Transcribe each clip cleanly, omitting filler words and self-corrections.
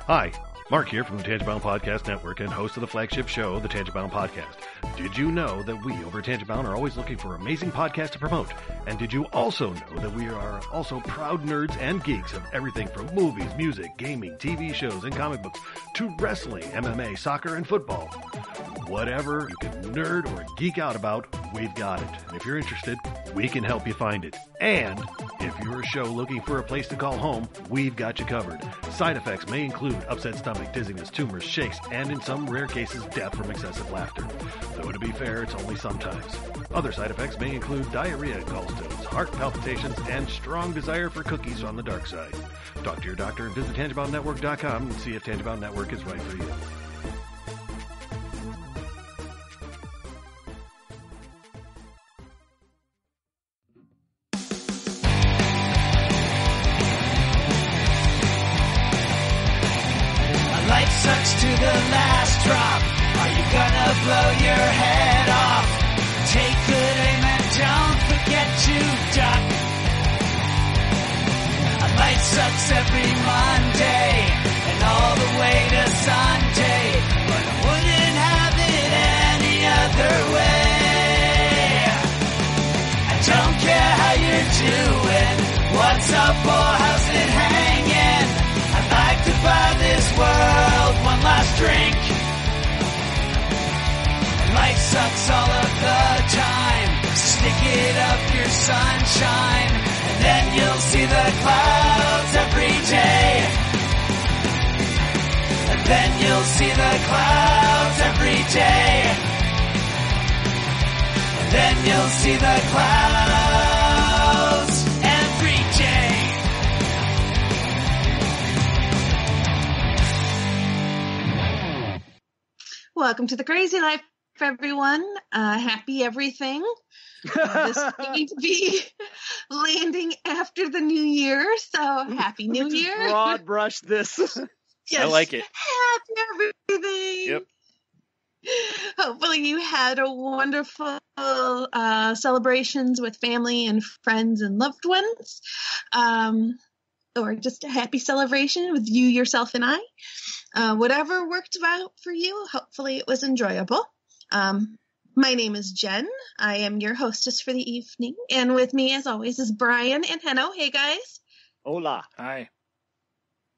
Hi, Mark here from the Tangibound Podcast Network and host of the flagship show, the Tangibound Podcast. Did you know that we over at Tangibound are always looking for amazing podcasts to promote? And did you also know that we are also proud nerds and geeks of everything from movies, music, gaming, TV shows, and comic books to wrestling, MMA, soccer, and football? Whatever you can nerd or geek out about, we've got it. And if you're interested, we can help you find it. And if you're a show looking for a place to call home, we've got you covered. Side effects may include upset stomach, dizziness, tumors, shakes, and in some rare cases, death from excessive laughter. Though to be fair, it's only sometimes. Other side effects may include diarrhea, gallstones, heart palpitations, and strong desire for cookies on the dark side. Talk to your doctor and visit TangiboundNetwork.com and see if Tangibound Network is right for you. Life sucks to the last drop. Are you gonna blow your head off? Take good aim and don't forget to duck. Life sucks every Monday and all the way to Sunday, but I wouldn't have it any other way. I don't care how you're doing, what's up or how's it hanging. I'd like to buy this world one last drink. Life sucks all of the time. Stick it up your sunshine, and then you'll see the clouds every day. And then you'll see the clouds every day. And then you'll see the clouds every day. Welcome to the Crazy Life, everyone. Happy everything. This is going to be landing after the new year, so happy new year. Broad brush this. Yes. I like it. Happy everything. Yep. Hopefully you had a wonderful celebrations with family and friends and loved ones, or just a happy celebration with you, yourself, and I. Whatever worked out for you, hopefully it was enjoyable. My name is Jen. I am your hostess for the evening. And with me, as always, is Brian and Henno. Hey, guys. Hola. Hi.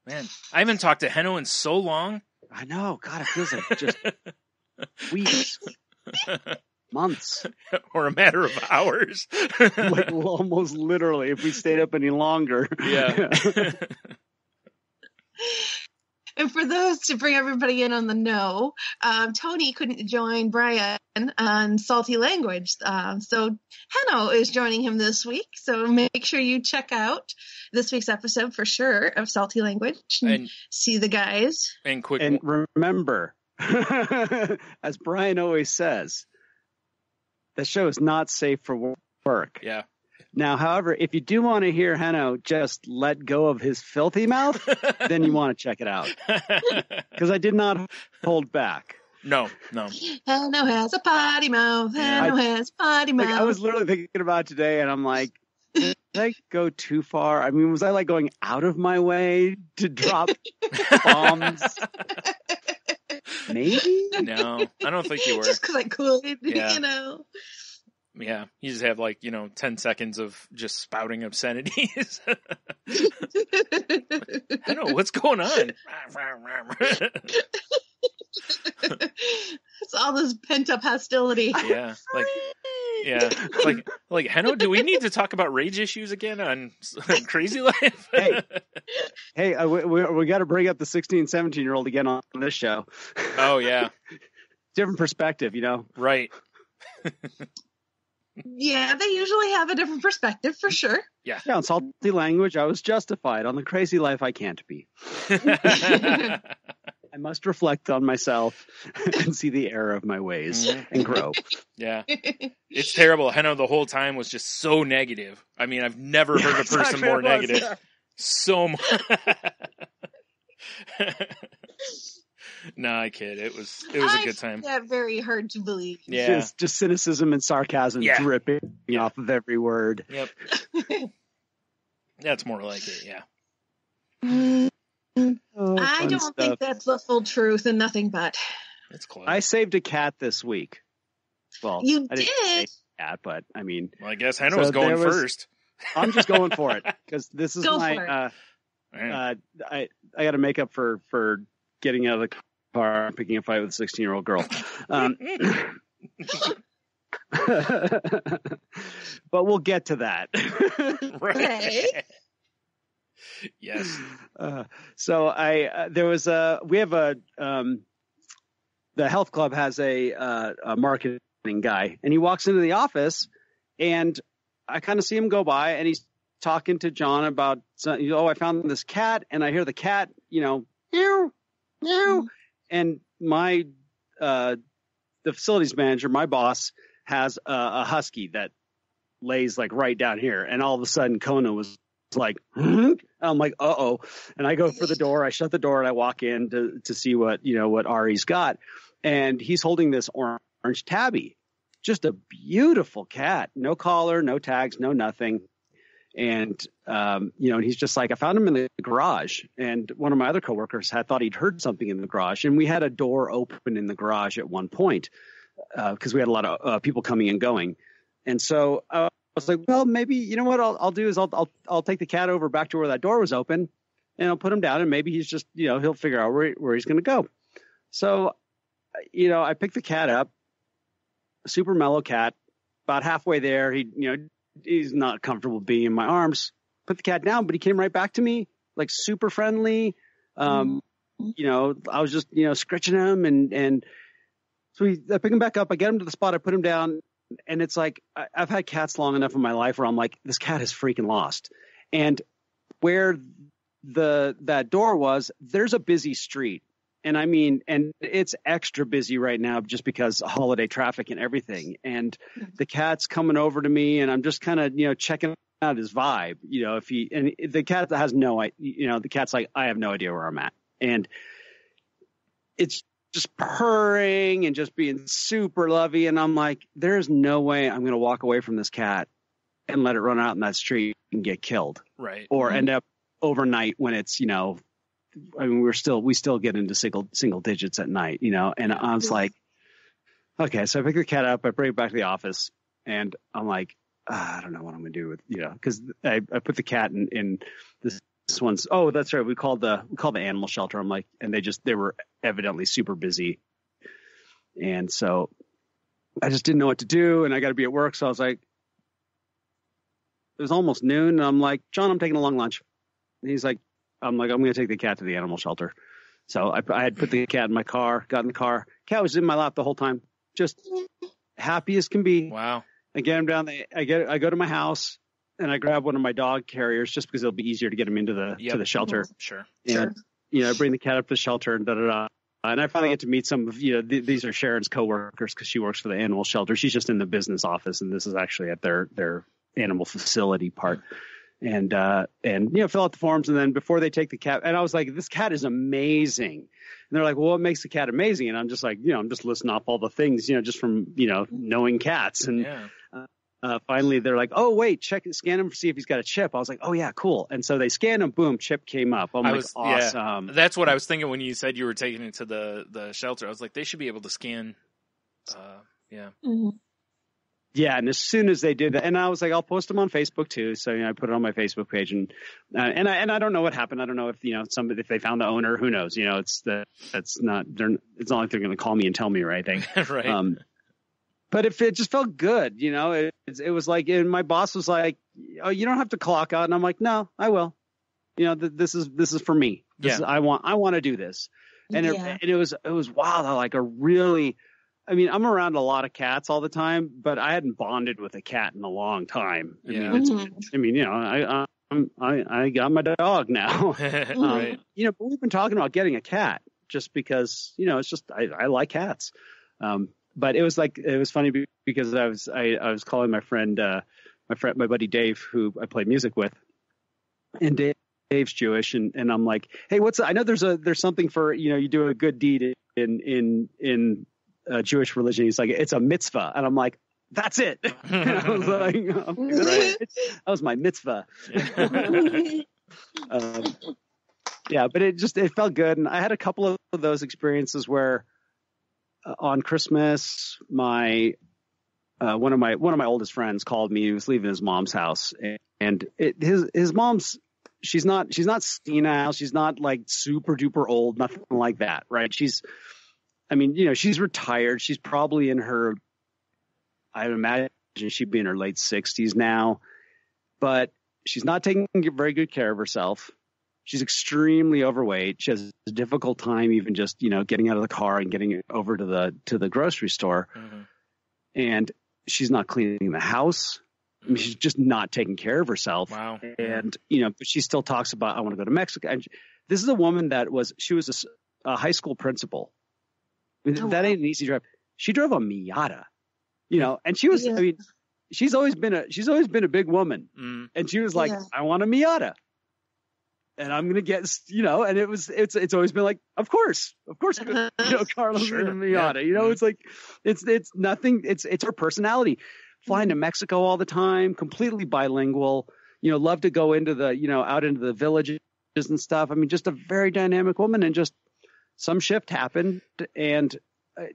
Man, I haven't talked to Henno in so long. I know. God, it feels like just weeks, months. Or a matter of hours. Like almost literally, if we stayed up any longer. Yeah. And for those to bring everybody in on the know, Tony couldn't join Brian on Salty Language. So Henno is joining him this week. So make sure you check out this week's episode for sure of Salty Language and see the guys. And remember, as Brian always says, the show is not safe for work. Yeah. Now, however, if you do want to hear Henno just let go of his filthy mouth, then you want to check it out. Because I did not hold back. No. Henno has a potty mouth. Henno has a potty mouth. Like, I was literally thinking about today, and I'm like, did I go too far? I mean, was I like going out of my way to drop bombs? Maybe? No, I don't think you were. Just because I could, Yeah. you know. Yeah, you just have 10 seconds of just spouting obscenities. I know, what's going on? It's all this pent up hostility. Yeah, like Henno, do we need to talk about rage issues again on Crazy Life? Hey, we got to bring up the 16, 17-year-old again on this show. Oh, yeah. Different perspective, you know? Right. Yeah, they usually have a different perspective for sure. Yeah. Yeah, on Salty Language, I was justified. On the Crazy Life, I can't be. I must reflect on myself and see the error of my ways and grow. Yeah. It's terrible. Henno the whole time was just so negative. I mean, I've never heard a person more negative. Yeah. So much. No, I kid. It was a good time. Yeah, very hard to believe. Yeah. Just cynicism and sarcasm dripping off of every word. Yep. That's more like it, yeah. I don't think that's the full truth and nothing but. It's close. I saved a cat this week. Well, you I did. didn't save a cat, but I mean, well, I guess Hannah was going first. I'm just going for it because this is my. Right. I got to make up for getting out of the car and picking a fight with a 16-year-old girl. But we'll get to that. Right. Yes. So we have the health club has a marketing guy, and he walks into the office, and I kind of see him go by, and he's talking to John about, I found this cat, and I hear the cat, meow, meow, and the facilities manager, my boss, has a husky that lays like right down here, and all of a sudden Kona was like, I'm like, uh-oh, and I go for the door, I shut the door, and I walk in to see what Ari's got, and he's holding this orange tabby, just a beautiful cat, no collar, no tags, no nothing. And, and he's just like, I found him in the garage, and one of my other coworkers thought he'd heard something in the garage, and we had a door open in the garage at one point because we had a lot of people coming and going. And so I was like, well, maybe, you know what I'll do is I'll take the cat over back to where that door was open, and I'll put him down, and maybe he's just, he'll figure out where he's going to go. So, I picked the cat up, super mellow cat, about halfway there. He's not comfortable being in my arms. Put the cat down, but he came right back to me, like super friendly. I was just, scratching him, and so I pick him back up. I get him to the spot. I put him down, and it's like I've had cats long enough in my life where I'm like, this cat is freaking lost. And where that door was, there's a busy street. And I mean, and it's extra busy right now just because of holiday traffic and everything. And the cat's coming over to me, and I'm just kind of, checking out his vibe. The cat has the cat's like, I have no idea where I'm at. And it's just purring and just being super lovey. And I'm like, there's no way I'm going to walk away from this cat and let it run out in that street and get killed. Right. Or end up overnight when it's, I mean, we still get into single digits at night, and I was like, okay, so I pick the cat up, I bring it back to the office, and I'm like, I don't know what I'm going to do with, because I put the cat in this one's, oh, that's right. We called the animal shelter. I'm like, and they were evidently super busy. And so I just didn't know what to do, and I got to be at work. So I was like, it was almost noon, and I'm like, John, I'm taking a long lunch. And he's like, I'm going to take the cat to the animal shelter. So I had put the cat in my car, got in the car. Cat was in my lap the whole time, just happy as can be. Wow. I get him down. I go to my house, and I grab one of my dog carriers just because it'll be easier to get him into to the shelter. Sure. And, I bring the cat up to the shelter and da-da-da. And I finally get to meet some of, these are Sharon's coworkers because she works for the animal shelter. She's just in the business office, and this is actually at their animal facility part. And fill out the forms. And then before they take the cat, and I was like, this cat is amazing. And they're like, well, what makes the cat amazing? And I'm just like, I'm just listing off all the things, just from, knowing cats. And finally they're like, oh, wait, scan him to see if he's got a chip. I was like, oh yeah, cool. And so they scanned him, boom, chip came up. I'm like, awesome. Yeah, that's what I was thinking when you said you were taking it to the shelter. I was like, they should be able to scan. Mm-hmm. Yeah, and as soon as they did that, and I was like, I'll post them on Facebook too. So I put it on my Facebook page, and I don't know what happened. I don't know if if they found the owner. Who knows? It's not like they're going to call me and tell me or anything. Right. But if it just felt good, it was like, and my boss was like, oh, you don't have to clock out, and I'm like, no, I will. This is for me. I want to do this, and it was wow, like a really. I mean, I'm around a lot of cats all the time, but I hadn't bonded with a cat in a long time. I got my dog now. Right. But we've been talking about getting a cat just because, it's just, I like cats. But it was funny because I was calling my friend, my buddy Dave, who I play music with, and Dave's Jewish. And I'm like, hey, I know there's something for, you do a good deed in Jewish religion. He's like, it's a mitzvah, and I'm like, that's it. I was like, right. That was my mitzvah. Yeah, but it felt good. And I had a couple of those experiences where on Christmas, one of my oldest friends called me. He was leaving his mom's house, and his mom's, she's not senile. She's not like super duper old, nothing like that. Right. She's retired. She's probably in her, I would imagine she'd be in her late 60s now, but she's not taking very good care of herself. She's extremely overweight. She has a difficult time even just, getting out of the car and getting over to the grocery store. Mm-hmm. And she's not cleaning the house. I mean, she's just not taking care of herself. Wow. And, but she still talks about, I want to go to Mexico. And this is a woman she was a high school principal. I mean, that ain't an easy drive. She drove a Miata, and she was, she's always been a big woman. Mm. And she was like, I want a Miata. And I'm going to get, and it's always been like, of course, Carlos in a Miata, mm-hmm. It's like, it's nothing. It's her personality. Flying to Mexico all the time, completely bilingual, love to go into out into the villages and stuff. I mean, just a very dynamic woman, and just some shift happened. And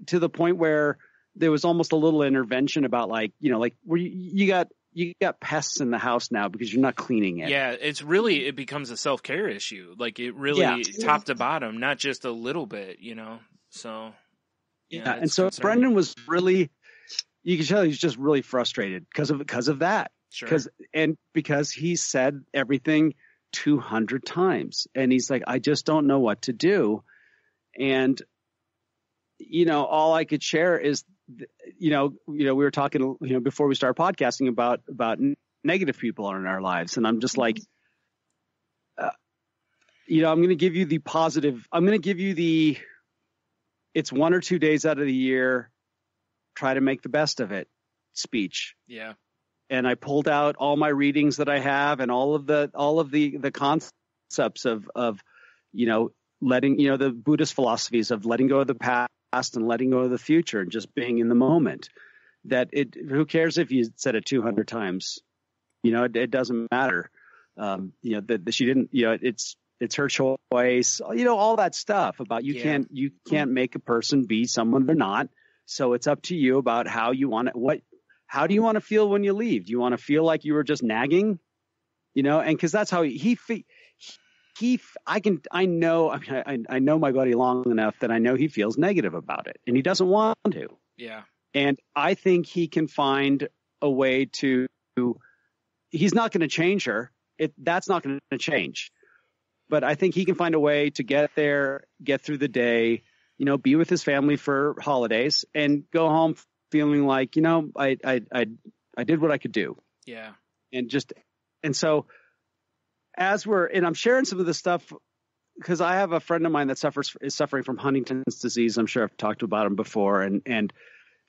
to the point where there was almost a little intervention about where you got pests in the house now because you're not cleaning it. Yeah, it becomes a self-care issue. Like it really top to bottom, not just a little bit, So and so concerning. Brendan was really, you can tell he's just really frustrated because of that. Sure. Because he said everything 200 times, and he's like, I just don't know what to do. And all I could share is, we were talking, before we started podcasting about negative people in our lives. And I'm just like, I'm going to give you the positive. I'm going to give you it's 1 or 2 days out of the year, try to make the best of it speech. Yeah. And I pulled out all my readings that I have and all of the concepts of letting, the Buddhist philosophies of letting go of the past and letting go of the future and just being in the moment. Who cares if you said it 200 times? It doesn't matter. That she didn't, it's her choice, all that stuff about you can't make a person be someone they're not. So it's up to you about how you want it. How do you want to feel when you leave? Do you want to feel like you were just nagging, and cause that's how I know my buddy long enough that I know he feels negative about it, and he doesn't want to. Yeah. And I think he can find a way to, he's not going to change her. That's not going to change, but I think he can find a way to get there, get through the day, be with his family for holidays and go home feeling like, I did what I could do. Yeah. And so and I'm sharing some of this stuff because I have a friend of mine that is suffering from Huntington's disease. I'm sure I've talked about him before. And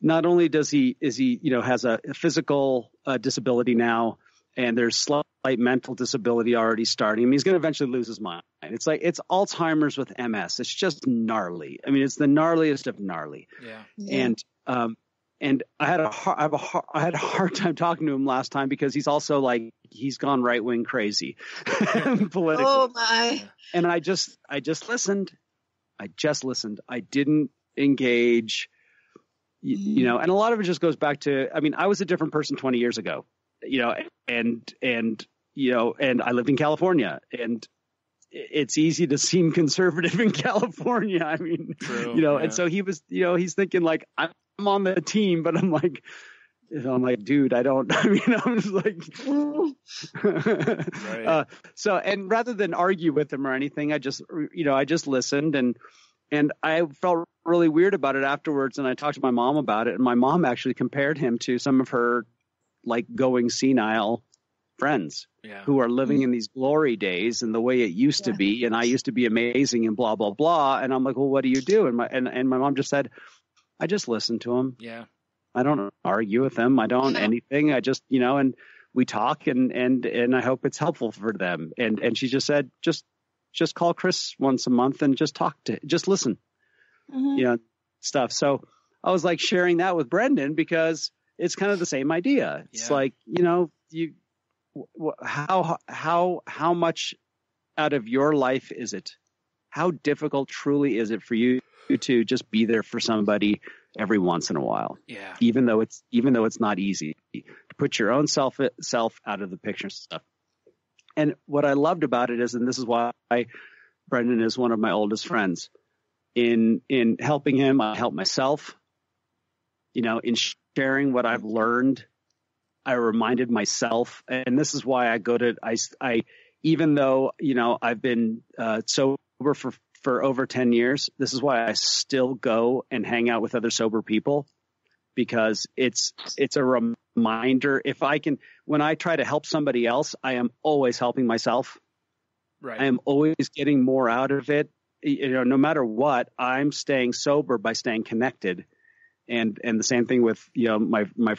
not only has a physical disability now, and there's slight mental disability already starting. I mean, he's going to eventually lose his mind. It's like, it's Alzheimer's with MS. It's just gnarly. I mean, it's the gnarliest of gnarly. Yeah. And I had a hard time talking to him last time because he's also like, he's gone right wing crazy politically. Oh my. And I just listened. I didn't engage, and a lot of it just goes back to, I mean, I was a different person 20 years ago, and I lived in California, and it's easy to seem conservative in California. I mean, true, and so he was, he's thinking like, I'm on the team, but I'm like, dude, I'm just like, right. So, and rather than argue with him or anything, I just listened, and I felt really weird about it afterwards. And I talked to my mom about it, and my mom actually compared him to some of her like going senile friends who are living in these glory days and the way it used to be. And I used to be amazing and blah, blah, blah. And I'm like, well, what do you do? And my mom just said, I just listen to him. Yeah. I don't argue with them. I don't anything. I just, and we talk and I hope it's helpful for them. And she just said, just call Chris once a month and just listen, stuff. So I was like sharing that with Brendan because it's kind of the same idea. It's like, how much out of your life is it? How difficult truly is it for you to just be there for somebody every once in a while? Yeah. Even though it's not easy to put your own self out of the picture and stuff. And what I loved about it is, and this is why Brendan is one of my oldest friends, in helping him, I help myself, in sharing what I've learned, I reminded myself, and this is why I even though, I've been sober for over 10 years, this is why I still go and hang out with other sober people, because it's a reminder. When I try to help somebody else, I am always helping myself. Right. I am always getting more out of it. No matter what, I'm staying sober by staying connected. And the same thing with, my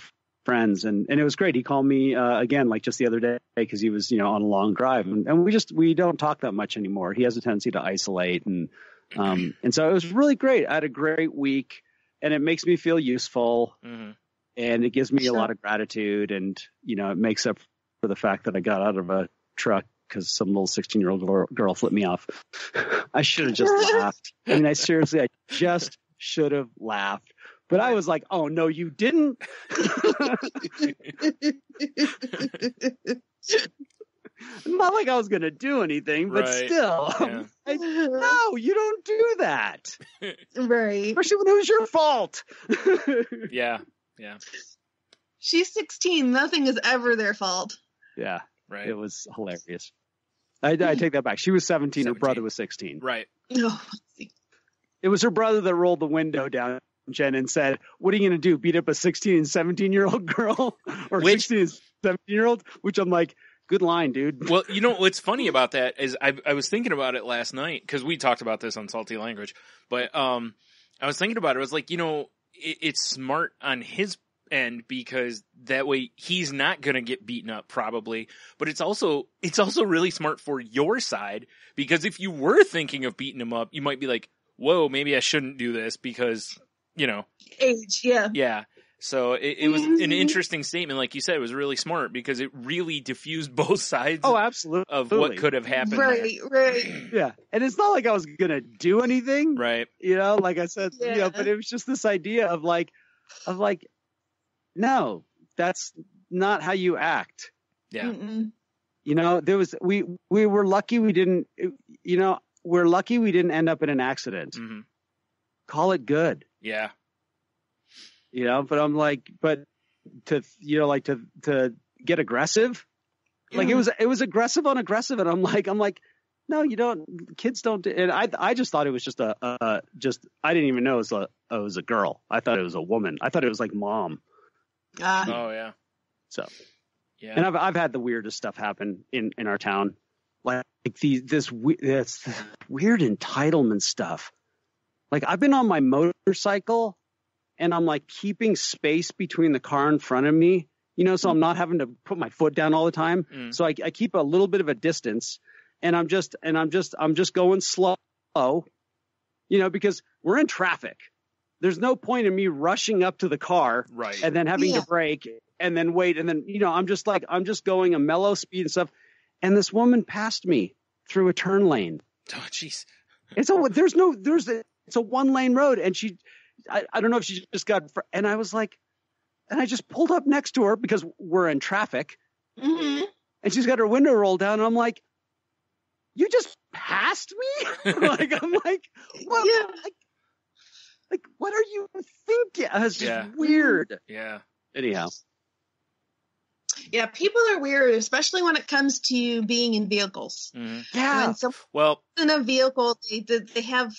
friends. And it was great. He called me again, like just the other day, because he was, on a long drive, and we don't talk that much anymore. He has a tendency to isolate. And so it was really great. I had a great week, and it makes me feel useful, and it gives me a lot of gratitude. And, it makes up for the fact that I got out of a truck because some little 16-year-old girl flipped me off. I should have just laughed. I mean, I just should have laughed. But I was like, oh, no, you didn't. Not like I was going to do anything, but still. Yeah. No, you don't do that. Right. Especially when it was your fault. Yeah. She's 16. Nothing is ever their fault. Yeah. Right. It was hilarious. I take that back. She was 17. Her brother was 16. Right. Oh, it was her brother that rolled the window down, Jen, and said, what are you going to do? Beat up a 16 and 17-year-old girl? Or 16 and 17-year-old? Which I'm like, good line, dude. Well, what's funny about that is I was thinking about it last night, because we talked about this on Salty Language. But I was thinking about it. I was like, it's smart on his end, because that way he's not going to get beaten up probably. But it's also really smart for your side, because if you were thinking of beating him up, you might be like, whoa, maybe I shouldn't do this because, age. Yeah. Yeah. So it was an interesting statement. Like you said, it was really smart, because it really diffused both sides absolutely. Of what could have happened. Right. Yeah. And it's not like I was going to do anything. Right. Like I said, but it was just this idea of like, no, that's not how you act. Yeah. We were lucky we didn't, we're lucky we didn't end up in an accident. Mm-hmm. Call it good. Yeah. But I'm like, to get aggressive, like it was aggressive on aggressive. And I'm like, no, you don't, kids don't. And I just thought it was just I didn't even know it was a girl. I thought it was a woman. I thought it was like mom. Oh yeah. So, yeah. And I've had the weirdest stuff happen in our town. Like this weird entitlement stuff. Like I've been on my motorcycle, and I'm like keeping space between the car in front of me, so I'm not having to put my foot down all the time. So I keep a little bit of a distance, and I'm just going slow, because we're in traffic. There's no point in me rushing up to the car, right, and then having to brake and then wait. And then, I'm just going a mellow speed and stuff. And this woman passed me through a turn lane. Oh, jeez. It's a 1-lane road. And I don't know if she just got, and I was like, and I just pulled up next to her because we're in traffic. Mm-hmm. And she's got her window rolled down. And I'm like, you just passed me? I'm like, what? Yeah. Like, what are you thinking? It's just weird. Yeah. Anyhow. Yeah, people are weird, especially when it comes to being in vehicles. Mm-hmm. Yeah. When someone's in a vehicle, they have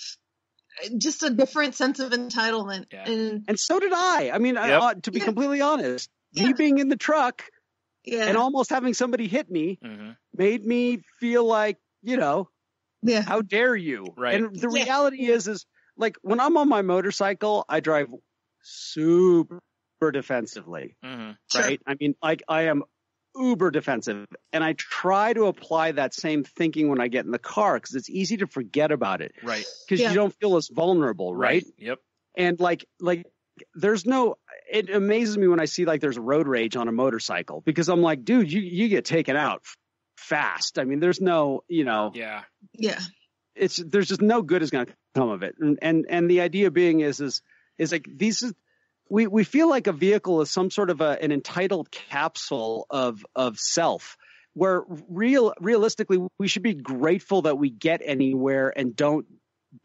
just a different sense of entitlement. Yeah. And so did I. I mean, to be completely honest, me being in the truck and almost having somebody hit me made me feel like, how dare you? Right. And the reality is like when I'm on my motorcycle, I drive super defensively, right? Sure. I mean, like I am uber defensive, and I try to apply that same thinking when I get in the car, because it's easy to forget about it, right? Because you don't feel as vulnerable, right? Yep. And like there's no. It amazes me when I see like there's road rage on a motorcycle, because I'm like, dude, you get taken out fast. I mean, there's no, Yeah. Yeah. there's just no good is going to come of it. And the idea being is like we feel like a vehicle is some sort of an entitled capsule of self, where realistically we should be grateful that we get anywhere and don't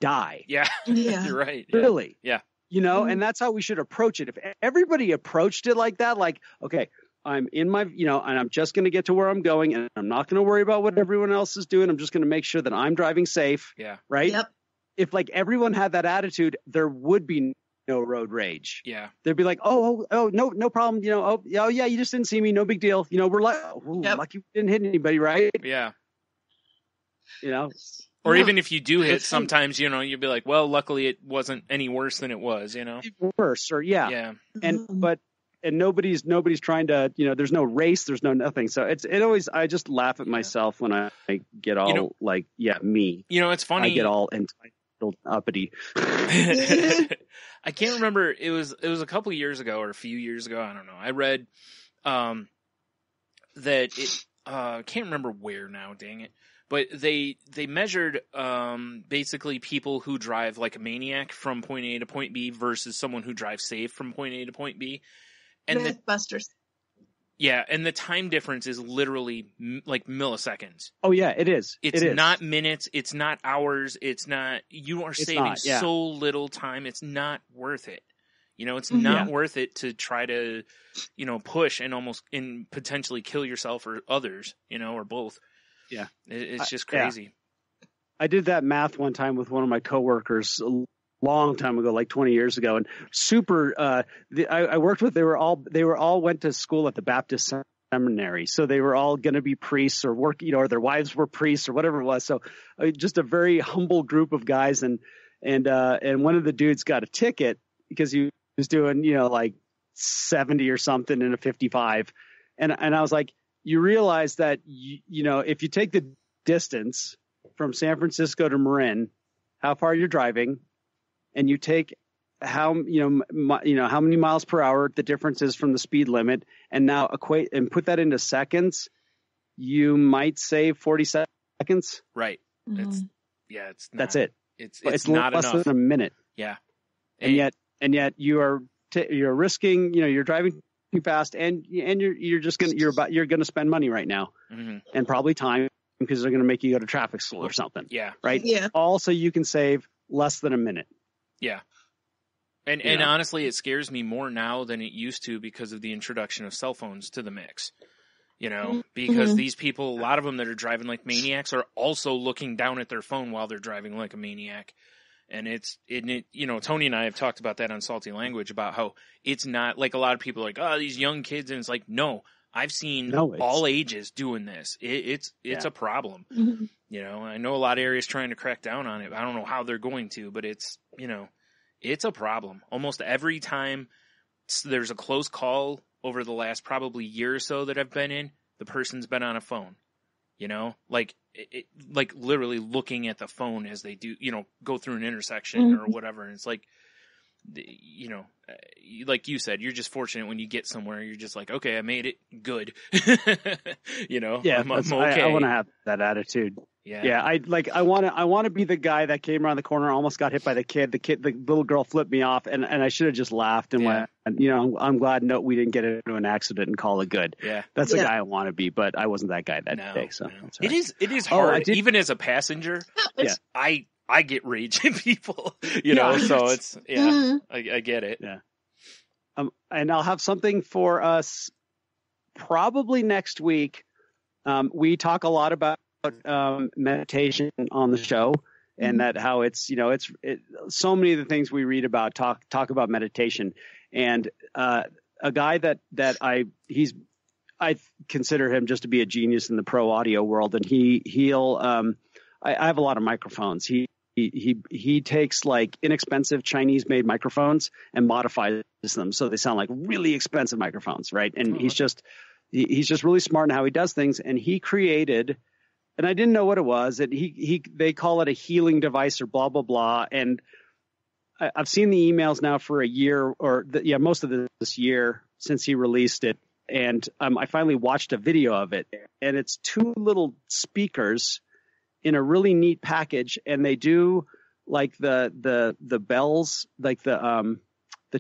die. Yeah. Yeah. You're right. Really. Yeah. And that's how we should approach it. If everybody approached it like that, like, okay, I'm in my, and I'm just going to get to where I'm going, and I'm not going to worry about what everyone else is doing. I'm just going to make sure that I'm driving safe. Yeah. Right. Yep. If like everyone had that attitude, there would be no road rage. Yeah. They'd be like, oh, no problem. Yeah, you just didn't see me. No big deal. We're like, lucky we didn't hit anybody. Right. Yeah. No. Or even if you do hit, It's sometimes, you'd be like, well, luckily it wasn't any worse than it was, worse, or yeah. And nobody's trying to, there's no race, there's no nothing. So it always, I just laugh at myself when I get all me. It's funny. I get all entitled uppity. I can't remember. It was a couple of years ago or a few years ago. I don't know. I read, that it, I can't remember where now, dang it. But they measured basically people who drive like a maniac from point A to point B versus someone who drives safe from point A to point B. And Mythbusters. and the time difference is literally like milliseconds. Oh yeah, it is. It's not minutes. It's not hours. It's not. You are saving so little time. It's not worth it. It's not worth it to try to, push and potentially kill yourself or others. Or both. Yeah. It's just crazy. Yeah. I did that math one time with one of my coworkers a long time ago, like 20 years ago, and I worked with, they were all went to school at the Baptist seminary. So they were all going to be priests or work, or their wives were priests or whatever it was. So just a very humble group of guys. And one of the dudes got a ticket because he was doing, like 70 or something in a 55. And I was like, you realize that, if you take the distance from San Francisco to Marin, how far you're driving, and you take how many miles per hour the difference is from the speed limit, and now equate and put that into seconds, you might save 40 seconds. Right. Mm-hmm. That's it. It's not less enough. than a minute. Yeah. And yet you are you're risking, you're driving too fast, and you're going to spend money right now, and probably time, because they're going to make you go to traffic school or something. Yeah. Right. Yeah. Also, you can save less than a minute. Yeah. And honestly, it scares me more now than it used to because of the introduction of cell phones to the mix. Because these people, a lot of them that are driving like maniacs are also looking down at their phone while they're driving like a maniac. And Tony and I have talked about that on Salty Language, about how it's not like a lot of people are like, oh, these young kids. And it's like, no, I've seen all ages doing this. It's a problem. Mm-hmm. I know a lot of areas trying to crack down on it. I don't know how they're going to, but it's a problem. Almost every time there's a close call over the last probably year or so that I've been in, the person's been on a phone. Like literally looking at the phone as they do, go through an intersection or whatever. And it's like, like you said, you're just fortunate when you get somewhere. You're just like, okay, I made it good. Yeah, I'm okay. I want to have that attitude. Yeah. I want to be the guy that came around the corner, almost got hit by the kid. The little girl flipped me off, and I should have just laughed and went, I'm glad we didn't get into an accident and call it good. Yeah. That's the guy I want to be, but I wasn't that guy that day. So that's all right. It is hard, even as a passenger. I get rage in people, so it's, I get it. Yeah. And I'll have something for us probably next week. We talk a lot about meditation on the show, and that how it's so many of the things we read about talk about meditation. And a guy that I consider him just to be a genius in the pro audio world, and I have a lot of microphones. He takes like inexpensive Chinese made microphones and modifies them so they sound like really expensive microphones, right? And he's just really smart in how he does things. And he created, and I didn't know what it was, that they call it a healing device or blah blah blah. And I've seen the emails now for a year, or most of this year since he released it. and I finally watched a video of it, and it's two little speakers in a really neat package, and they do like the bells, like the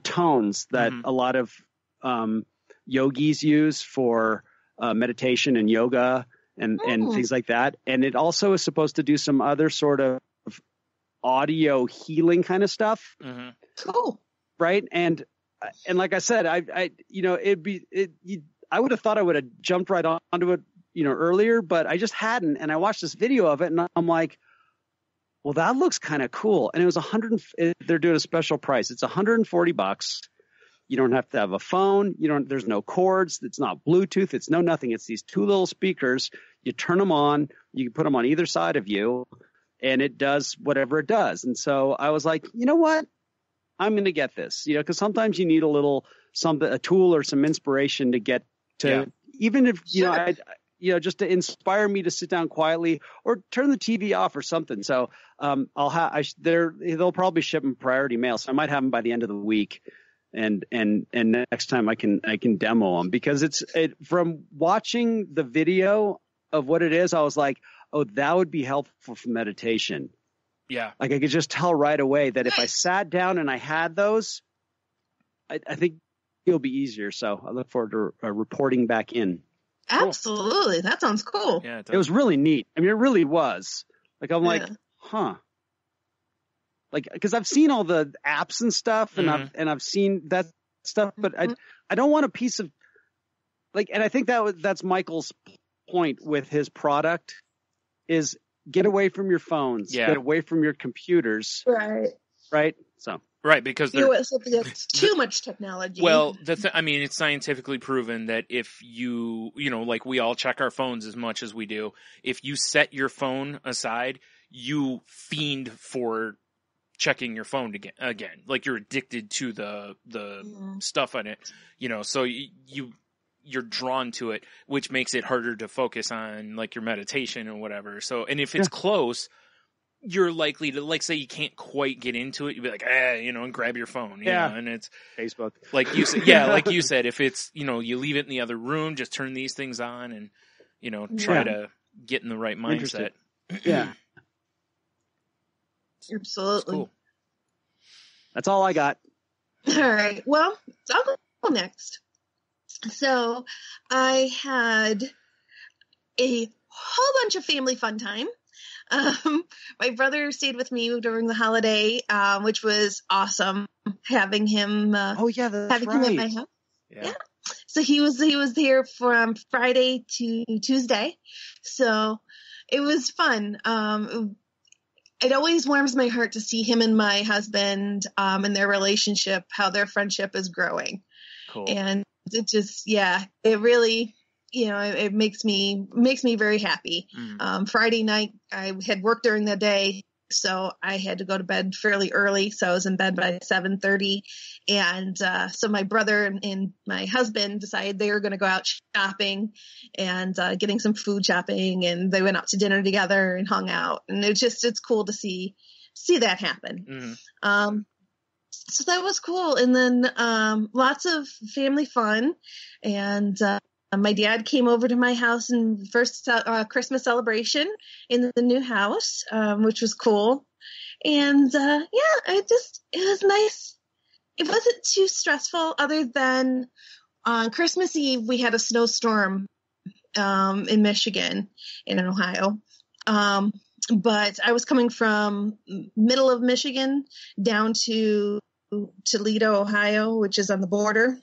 tones that a lot of yogis use for meditation and yoga and things like that. And it also is supposed to do some other sort of audio healing kind of stuff. Cool. Right. And like I said, I would have thought I would have jumped right onto it, earlier, but I just hadn't. And I watched this video of it, and I'm like, well, that looks kind of cool. And it was they're doing a special price. It's $140. You don't have to have a phone. There's no cords. It's not Bluetooth. It's no nothing. It's these two little speakers. You turn them on. You can put them on either side of you, and it does whatever it does. And so I was like, you know what? I'm going to get this, because sometimes you need a tool or some inspiration to get to, even if, just to inspire me to sit down quietly or turn the TV off or something. So they'll probably ship them priority mail. So I might have them by the end of the week. And next time I can demo them, because from watching the video of what it is, I was like, oh, that would be helpful for meditation. Yeah. Like I could just tell right away that if I sat down and I had those, I think it'll be easier. So I look forward to reporting back in. Absolutely. That sounds cool. Yeah, it was really neat. I mean, it really was. Like, I'm like, huh. Like, because I've seen all the apps and stuff, and I've seen that stuff, but I don't want a piece of, like, and I think that's Michael's point with his product is get away from your phones, get away from your computers, right. So because it's too much technology. Well, it's scientifically proven that if you like we all check our phones as much as we do, if you set your phone aside, you fiend for checking your phone again. Like you're addicted to the stuff on it, so you're drawn to it, which makes it harder to focus on like your meditation or whatever. So, and if it's close, you're likely to, like, say you can't quite get into it, you'd be like, and grab your phone, you know, and it's Facebook. Like you said, like you said, if it's, you leave it in the other room, just turn these things on and, try to get in the right mindset. Yeah. Absolutely. Cool. That's all I got. All right. Well, I'll go next. So I had a whole bunch of family fun time. My brother stayed with me during the holiday, which was awesome. Having him, him at my house. Yeah. So he was there from Friday to Tuesday. So it was fun. It always warms my heart to see him and my husband, and their relationship, how their friendship is growing. Cool. And it just, it really, it makes me very happy. Friday night, I had worked during the day, so I had to go to bed fairly early. So I was in bed by 7:30. And so my brother and my husband decided they were going to go out shopping and getting some food shopping. And they went out to dinner together and hung out. And it's cool to see that happen. So that was cool. And then lots of family fun. And my dad came over to my house and first Christmas celebration in the new house, which was cool. And it was nice. It wasn't too stressful, other than on Christmas Eve we had a snowstorm in Michigan and in Ohio. But I was coming from middle of Michigan down to Toledo, Ohio, which is on the border.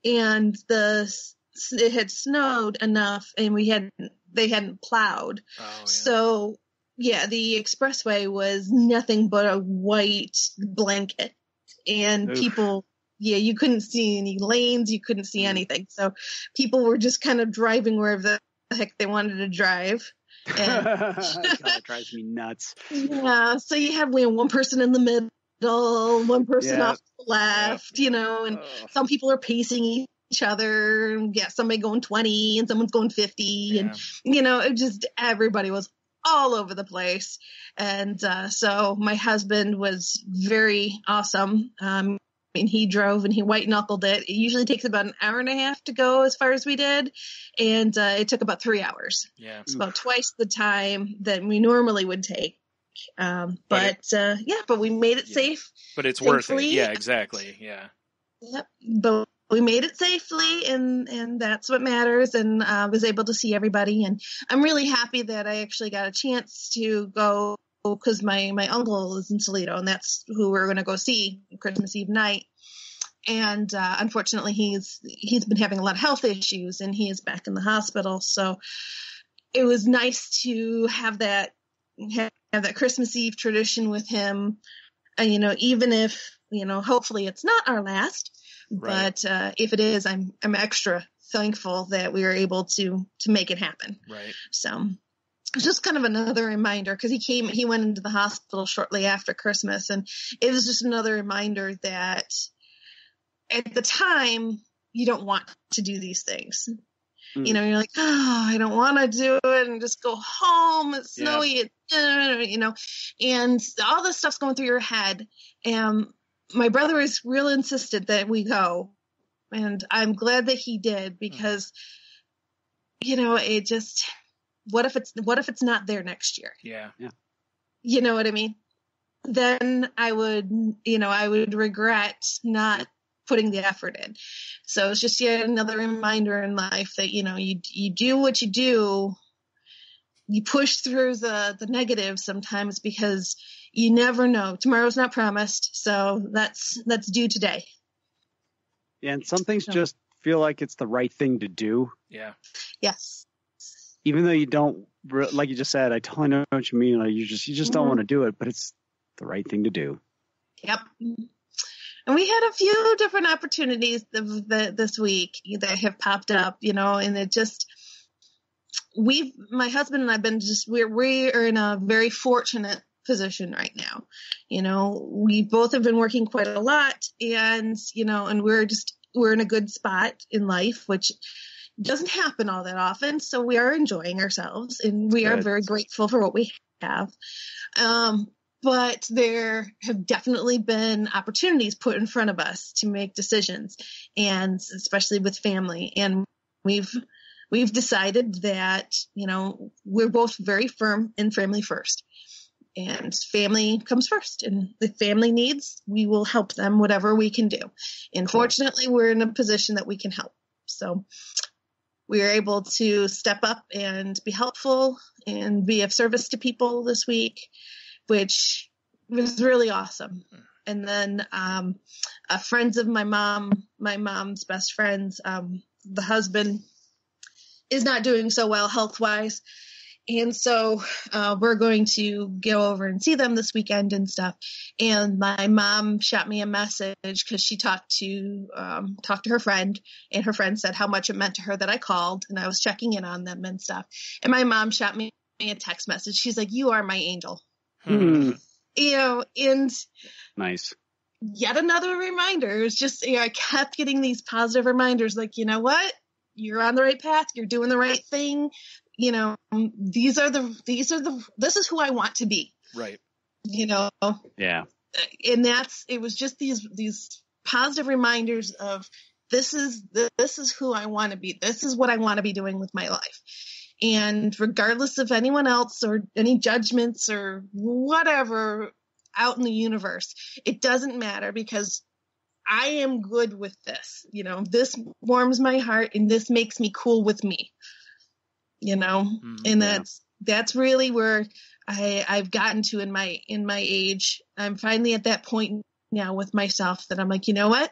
And it had snowed enough, and they hadn't plowed. Oh, yeah. So the expressway was nothing but a white blanket, and people, you couldn't see any lanes, you couldn't see anything. So people were just kind of driving wherever the heck they wanted to drive. And God, it drives me nuts. Yeah, so you had one person in the middle, one person off to the left, and some people are pacing each other. Somebody going 20 and someone's going 50, and it just, everybody was all over the place. And so my husband was very awesome. mean, he drove and he white knuckled it. It usually takes about an hour and a half to go as far as we did. And it took about 3 hours. Yeah. It's about twice the time that we normally would take. But we made it safe. But it's thankfully. worth it. Yeah, exactly. Yeah. Yep. But we made it safely, and that's what matters. And was able to see everybody. And I'm really happy that I actually got a chance to go, because my uncle is in Toledo, and that's who we're going to go see Christmas Eve night. And unfortunately, he's been having a lot of health issues, and he is back in the hospital. So it was nice to have that Christmas Eve tradition with him. Even if hopefully it's not our last, right. But if it is, I'm extra thankful that we were able to make it happen. Right. So. It's just kind of another reminder, because he went into the hospital shortly after Christmas, and it was just another reminder that at the time you don't want to do these things. You're like, oh, I don't want to do it, and just go home. It's snowy, and all this stuff's going through your head. And my brother is real insistent that we go, and I'm glad that he did, because it just. What if it's not there next year? Yeah. Yeah. You know what I mean? Then I would regret not putting the effort in. So it's just yet another reminder in life that, you do what you do. You push through the negative sometimes, because you never know. Tomorrow's not promised. So that's due today. Yeah. And some things just feel like it's the right thing to do. Yeah. Yes. Even though you don't, like you just said, I totally know what you mean. Like you just don't want to do it, but it's the right thing to do. Yep. And we had a few different opportunities this week that have popped up, and it just, my husband and I've been we are in a very fortunate position right now. We both have been working quite a lot, and, and we're in a good spot in life, which doesn't happen all that often. So we are enjoying ourselves, and we are very grateful for what we have. But there have definitely been opportunities put in front of us to make decisions, and especially with family. And we've decided that, we're both very firm in family first, and family comes first, and the family needs, we will help them whatever we can do. And fortunately, we're in a position that we can help. So we were able to step up and be helpful and be of service to people this week, which was really awesome. And then friends of my mom's best friends, the husband is not doing so well health-wise. And so we're going to go over and see them this weekend and stuff. And my mom shot me a message, because she talked to her friend, and her friend said how much it meant to her that I called, and I was checking in on them and stuff. And my mom shot me a text message. She's like, "You are my angel." And nice. Yet another reminder. It's just, I kept getting these positive reminders, like, you know what? You're on the right path. You're doing the right thing. This is who I want to be. Right. Yeah. And it was just these positive reminders of this is who I want to be. This is what I want to be doing with my life. And regardless of anyone else or any judgments or whatever out in the universe, it doesn't matter, because I am good with this. This warms my heart, and this makes me cool with me. And that's really where I've gotten to in my age. I'm finally at that point now with myself that I'm like, you know what?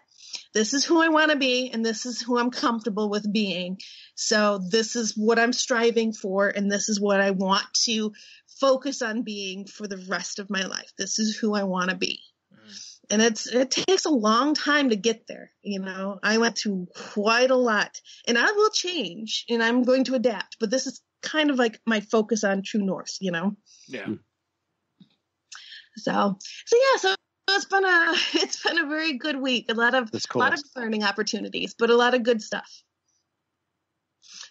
This is who I want to be, and this is who I'm comfortable with being. So this is what I'm striving for, and this is what I want to focus on being for the rest of my life. This is who I want to be. And it takes a long time to get there. I went through quite a lot, and I will change, and I'm going to adapt. But this is kind of like my focus on true north, Yeah. So it's been a very good week. A lot of learning opportunities, but a lot of good stuff.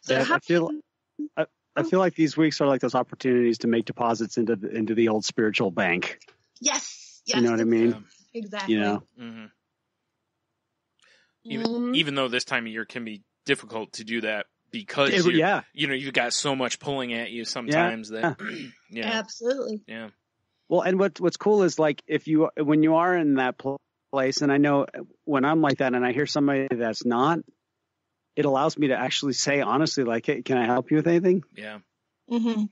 So I feel like these weeks are like those opportunities to make deposits into the old spiritual bank. Yes. You know what I mean? Exactly. Mm-hmm. even though this time of year can be difficult to do that because you've got so much pulling at you sometimes that Absolutely. Yeah. Well, and what's cool is like when you are in that place, and I know when I'm like that and I hear somebody that's not, it allows me to actually say honestly, like, hey, can I help you with anything? Yeah. Mm-hmm.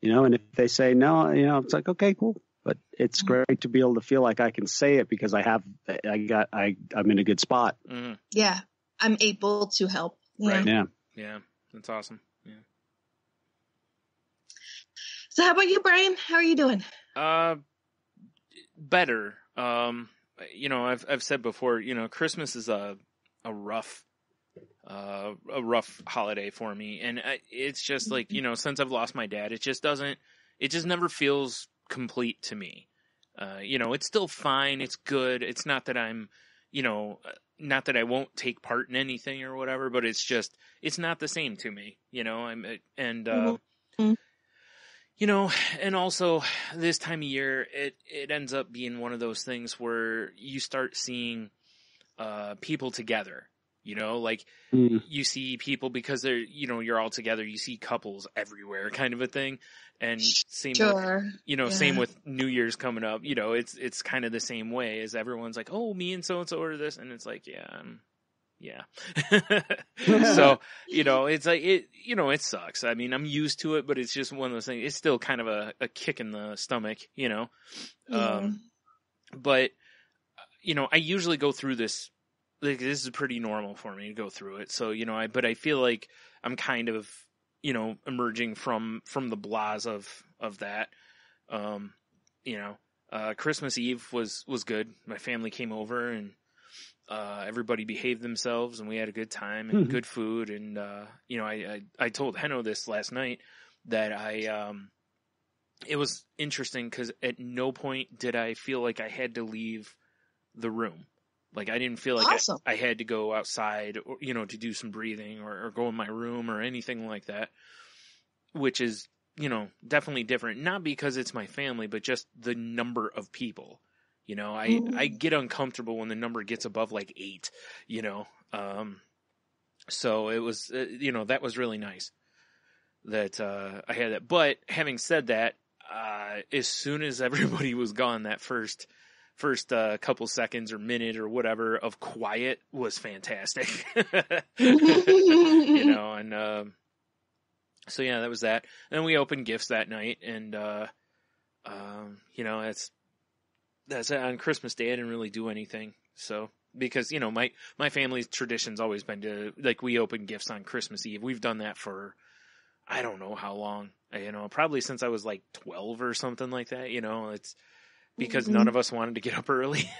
And if they say no, it's like, okay, cool. But it's great to be able to feel like I can say it because I'm in a good spot. Mm-hmm. Yeah. I'm able to help. Yeah. Right. Yeah. Yeah. That's awesome. Yeah. So how about you, Brian? How are you doing? Better. I've said before, Christmas is a rough holiday for me. And it's just like, since I've lost my dad, it just never feels complete to me. It's still fine. It's good. It's not that I'm, not that I won't take part in anything or whatever, but it's not the same to me, and also this time of year, it ends up being one of those things where you start seeing, people together, you see people because they're, you're all together, you see couples everywhere kind of a thing. And same with New Year's coming up, it's kind of the same way as everyone's like, oh, me and so-and-so order this. And it's like, yeah. So, it's like, it sucks. I mean, I'm used to it, but it's just one of those things. It's still kind of a kick in the stomach, but, I usually go through this. Like, this is pretty normal for me to go through it. So, but I feel like I'm kind of, emerging from the blahs of that. Christmas Eve was good. My family came over and, everybody behaved themselves and we had a good time and good food. And, I told Henno this last night that it was interesting because at no point did I feel like I had to leave the room. Like, I didn't feel like I had to go outside or, to do some breathing or go in my room or anything like that, which is, definitely different. Not because it's my family, but just the number of people. I get uncomfortable when the number gets above like 8, so it was, that was really nice that I had that. But having said that, as soon as everybody was gone, that first couple seconds or minute or whatever of quiet was fantastic. And so yeah, that was that. And then we opened gifts that night, and that's on Christmas Day I didn't really do anything. So because my family's tradition's always been to, like, we open gifts on Christmas Eve. We've done that for I don't know how long. Probably since I was like 12 or something like that. It's because none of us wanted to get up early.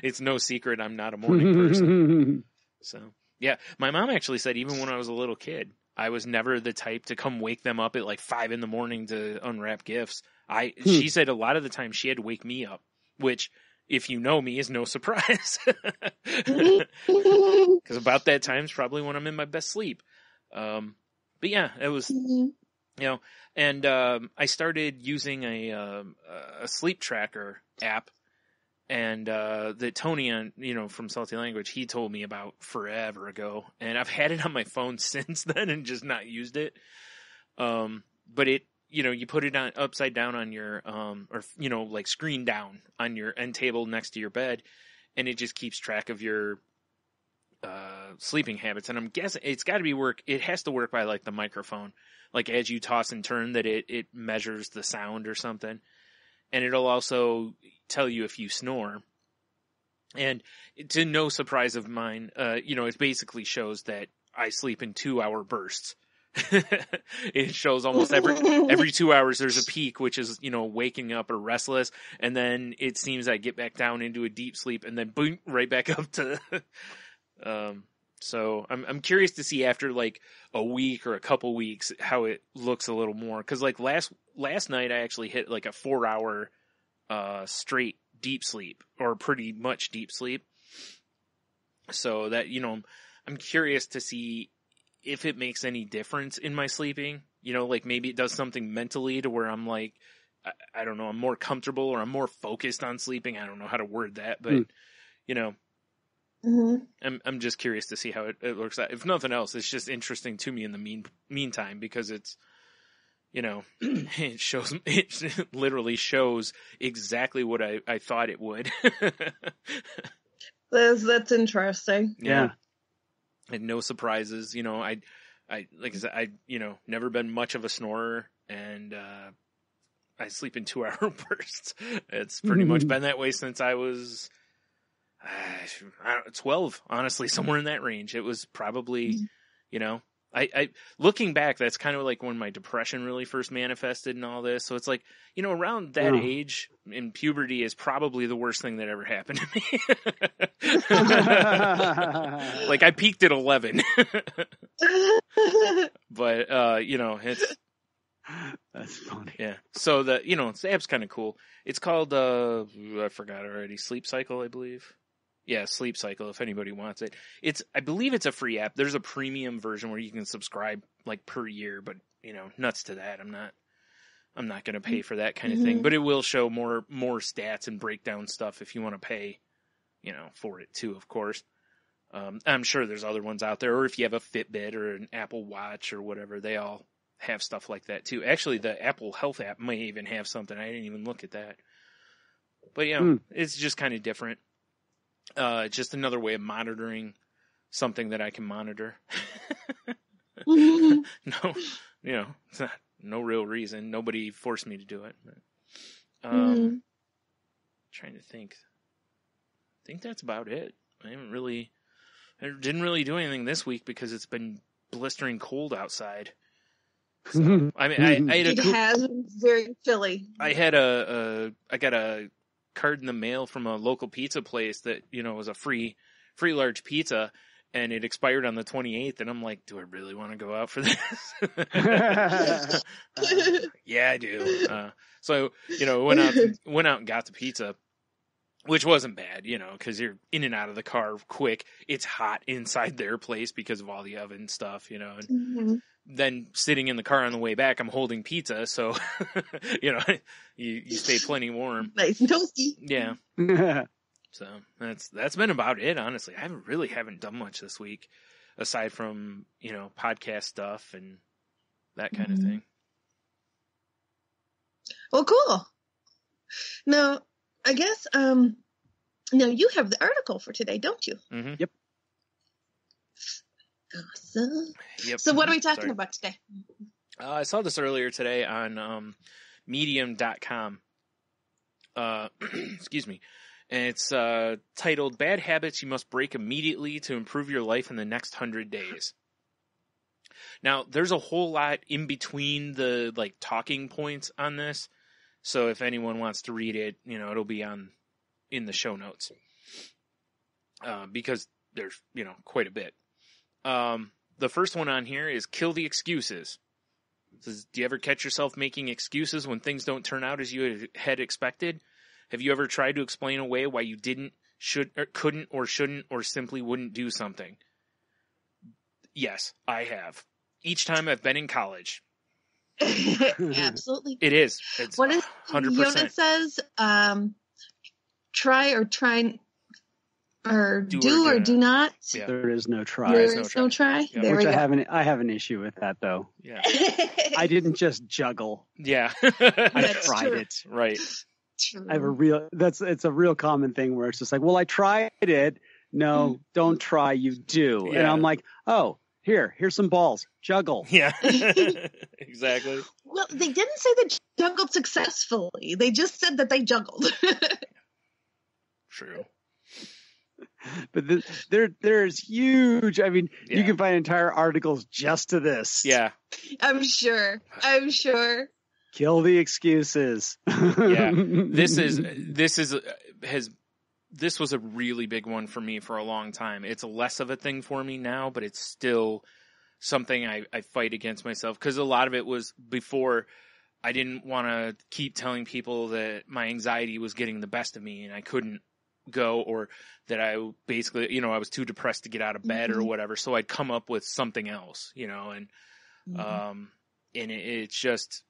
It's no secret I'm not a morning person. So, yeah. My mom actually said even when I was a little kid, I was never the type to come wake them up at like 5 a.m. to unwrap gifts. She said a lot of the time she had to wake me up, which, if you know me, is no surprise. Because about that time is probably when I'm in my best sleep. But yeah, it was... and I started using a sleep tracker app, and that Tony, from Salty Language, he told me about forever ago, and I've had it on my phone since then and just not used it. But it, you put it on upside down on your, like screen down on your end table next to your bed, and it just keeps track of your sleeping habits. And I'm guessing it's got to it has to work by like the microphone. Like as you toss and turn, that it measures the sound or something. And it'll also tell you if you snore. And to no surprise of mine, it basically shows that I sleep in 2-hour bursts. It shows almost every 2 hours there's a peak, which is, waking up or restless. And then it seems I get back down into a deep sleep and then boom, right back up to, so I'm curious to see after like a week or a couple weeks how it looks a little more. Cause like last night I actually hit like a 4-hour straight deep sleep, or pretty much deep sleep. So that, I'm curious to see if it makes any difference in my sleeping. Like maybe it does something mentally to where I'm like, I don't know, I'm more comfortable or I'm more focused on sleeping. I don't know how to word that, but I'm just curious to see how it works out. If nothing else, it's just interesting to me in the meantime because it's, it literally shows exactly what I thought it would. That's interesting. Yeah. And no surprises. I like I said, never been much of a snorer, and I sleep in 2-hour bursts. It's pretty much been that way since I was 12, honestly, somewhere in that range. It was probably, I looking back, that's kind of like when my depression really first manifested and all this. So it's like, around that age in puberty is probably the worst thing that ever happened to me. Like I peaked at 11, but it's, that's funny. Yeah. So the app's kind of cool. It's called, I forgot already, Sleep Cycle, I believe. Yeah, Sleep Cycle, if anybody wants it. I believe it's a free app. There's a premium version where you can subscribe like per year, but nuts to that. I'm not going to pay for that kind of thing, but it will show more stats and breakdown stuff if you want to pay, for it too, of course. I'm sure there's other ones out there, or if you have a Fitbit or an Apple Watch or whatever, they all have stuff like that too. Actually, the Apple Health app may even have something. I didn't even look at that. But it's just kind of different. Just another way of monitoring something that I can monitor. No, it's not, no real reason. Nobody forced me to do it. But, trying to think. I think that's about it. I didn't really do anything this week because it's been blistering cold outside. So, I mean, I had it has been very chilly. I got a card in the mail from a local pizza place that, was a free large pizza, and it expired on the 28th. And I'm like, do I really want to go out for this? Yeah, I do. So, went out and got the pizza, which wasn't bad, cause you're in and out of the car quick. It's hot inside their place because of all the oven stuff, and then sitting in the car on the way back, I'm holding pizza. So, you stay plenty warm. Nice and toasty. Yeah. So that's been about it, honestly. I haven't done much this week aside from, podcast stuff and that kind of thing. Well, cool. Now, I guess, now you have the article for today, don't you? Mm-hmm. Yep. Awesome. Yep. So what are we talking about today? I saw this earlier today on medium.com. Excuse me. And it's titled Bad Habits You Must Break Immediately to Improve Your Life in the Next 100 Days. Now, there's a whole lot in between the talking points on this. So if anyone wants to read it, it'll be in the show notes. Because there's, quite a bit. The first one on here is kill the excuses. It says, do you ever catch yourself making excuses when things don't turn out as you had expected? Have you ever tried to explain away why you didn't, couldn't, or shouldn't, or simply wouldn't do something? Yes, I have. Each time I've been in college. Absolutely. It is. It's what is 100%. Yona says? Try or try, or do or do not. Yeah. There is no try. There is no try. Yeah. There Which we go. I have an issue with that though. Yeah. I didn't just juggle. Yeah. I That's tried true. it. Right. True. I have it's a real common thing where it's just like, well, I tried it. No, don't try. You do. Yeah. And I'm like, oh, here's some balls. Juggle. Yeah. Exactly. Well, they didn't say they juggled successfully. They just said that they juggled. True. But there's huge. I mean, Yeah. you can find entire articles just to this. Yeah. I'm sure. Kill the excuses. Yeah. This was a really big one for me for a long time. It's less of a thing for me now, but it's still something I fight against myself, because a lot of it was before. I didn't want to keep telling people that my anxiety was getting the best of me and I couldn't go, or that I basically, I was too depressed to get out of bed or whatever. So I'd come up with something else, and it's just,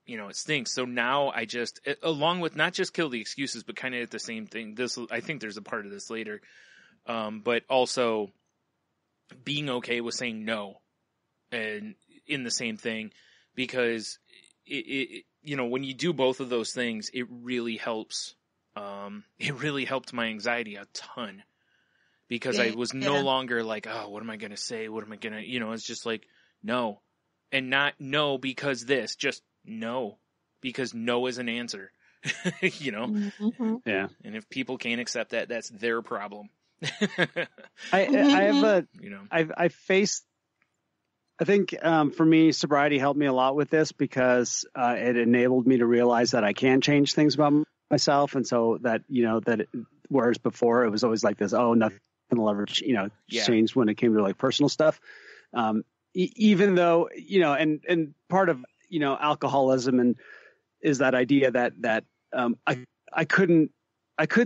it stinks. So now I just, along with not just kill the excuses, but kind of at the same thing, I think there's a part of this later. but also being okay with saying no and in the same thing, because it when you do both of those things, it really helps. It really helped my anxiety a ton, because I was no longer like, oh, what am I going to say? What am I going to, it's just like, no, and not no because this, just no, because no is an answer, Mm-hmm. Yeah. And if people can't accept that, that's their problem. I faced, I think, for me, sobriety helped me a lot with this, because it enabled me to realize that I can change things about myself. And so that, whereas before it was always like this, oh, nothing will ever, change when it came to like personal stuff. Even though, and part of, alcoholism and is that idea that I couldn't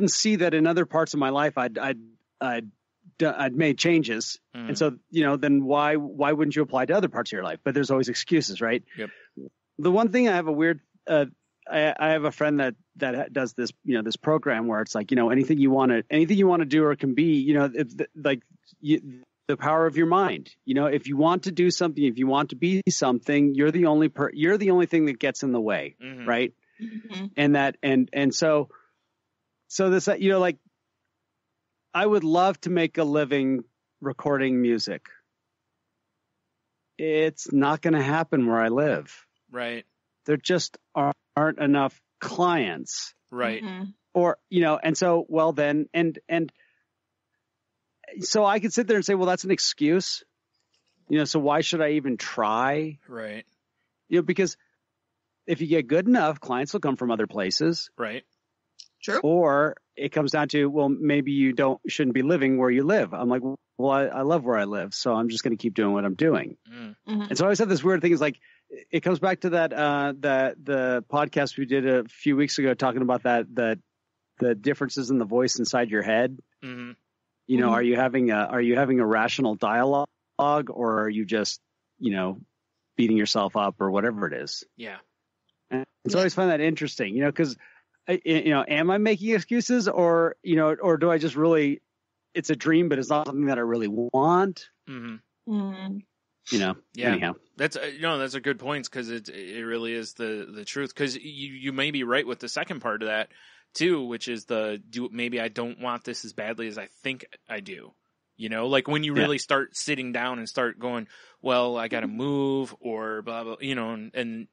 see that in other parts of my life I'd made changes. And so, then why wouldn't you apply to other parts of your life? But there's always excuses, right? Yep. The one thing I have a weird, I have a friend that does this, this program where it's like, anything you want to do or can be, the power of your mind. If you want to do something, if you want to be something, you're the only thing that gets in the way, right? Mm-hmm. And so this, like, I would love to make a living recording music. It's not going to happen where I live. Right. There just aren't enough clients. Right. Mm-hmm. Or, and so, well then, and so I could sit there and say, well, that's an excuse, so why should I even try? Right. Because if you get good enough, clients will come from other places. Right. True. Or it comes down to, well, maybe you shouldn't be living where you live. I'm like, well, I love where I live, so I'm just going to keep doing what I'm doing. Mm-hmm. And so I always have this weird thing is like, it comes back to that, the podcast we did a few weeks ago talking about the differences in the voice inside your head. Mm-hmm. Are you having a rational dialogue, or are you just, beating yourself up or whatever it is? Yeah. And so I always find that interesting, because, am I making excuses, or do I just really, it's a dream, but it's not something that I really want? Mm-hmm. Mm-hmm. Yeah. Anyhow. That's that's a good point, because it really is the truth, because you may be right with the second part of that too, which is maybe I don't want this as badly as I think I do. Like when you really start sitting down and start going, well, I got to move or blah, blah, and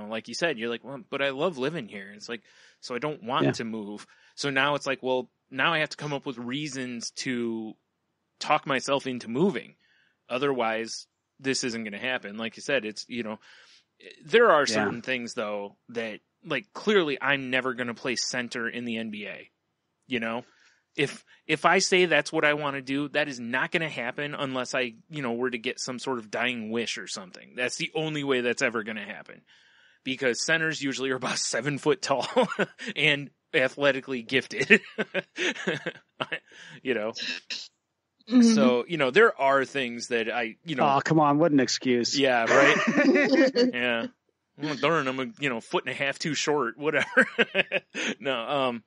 like you said, you're like, well, but I love living here. It's like, so I don't want to move. So now it's like, well, now I have to come up with reasons to talk myself into moving. Otherwise, this isn't going to happen. Like you said, it's, there are certain things though that, like, clearly I'm never going to play center in the NBA. If I say that's what I want to do, that is not going to happen unless I, were to get some sort of dying wish or something. That's the only way that's ever going to happen, because centers usually are about 7 foot tall and athletically gifted, Mm-hmm. So, there are things that I, oh, come on. What an excuse. Yeah. Right. Yeah. Well, darn, I'm a foot and a half too short, whatever. No,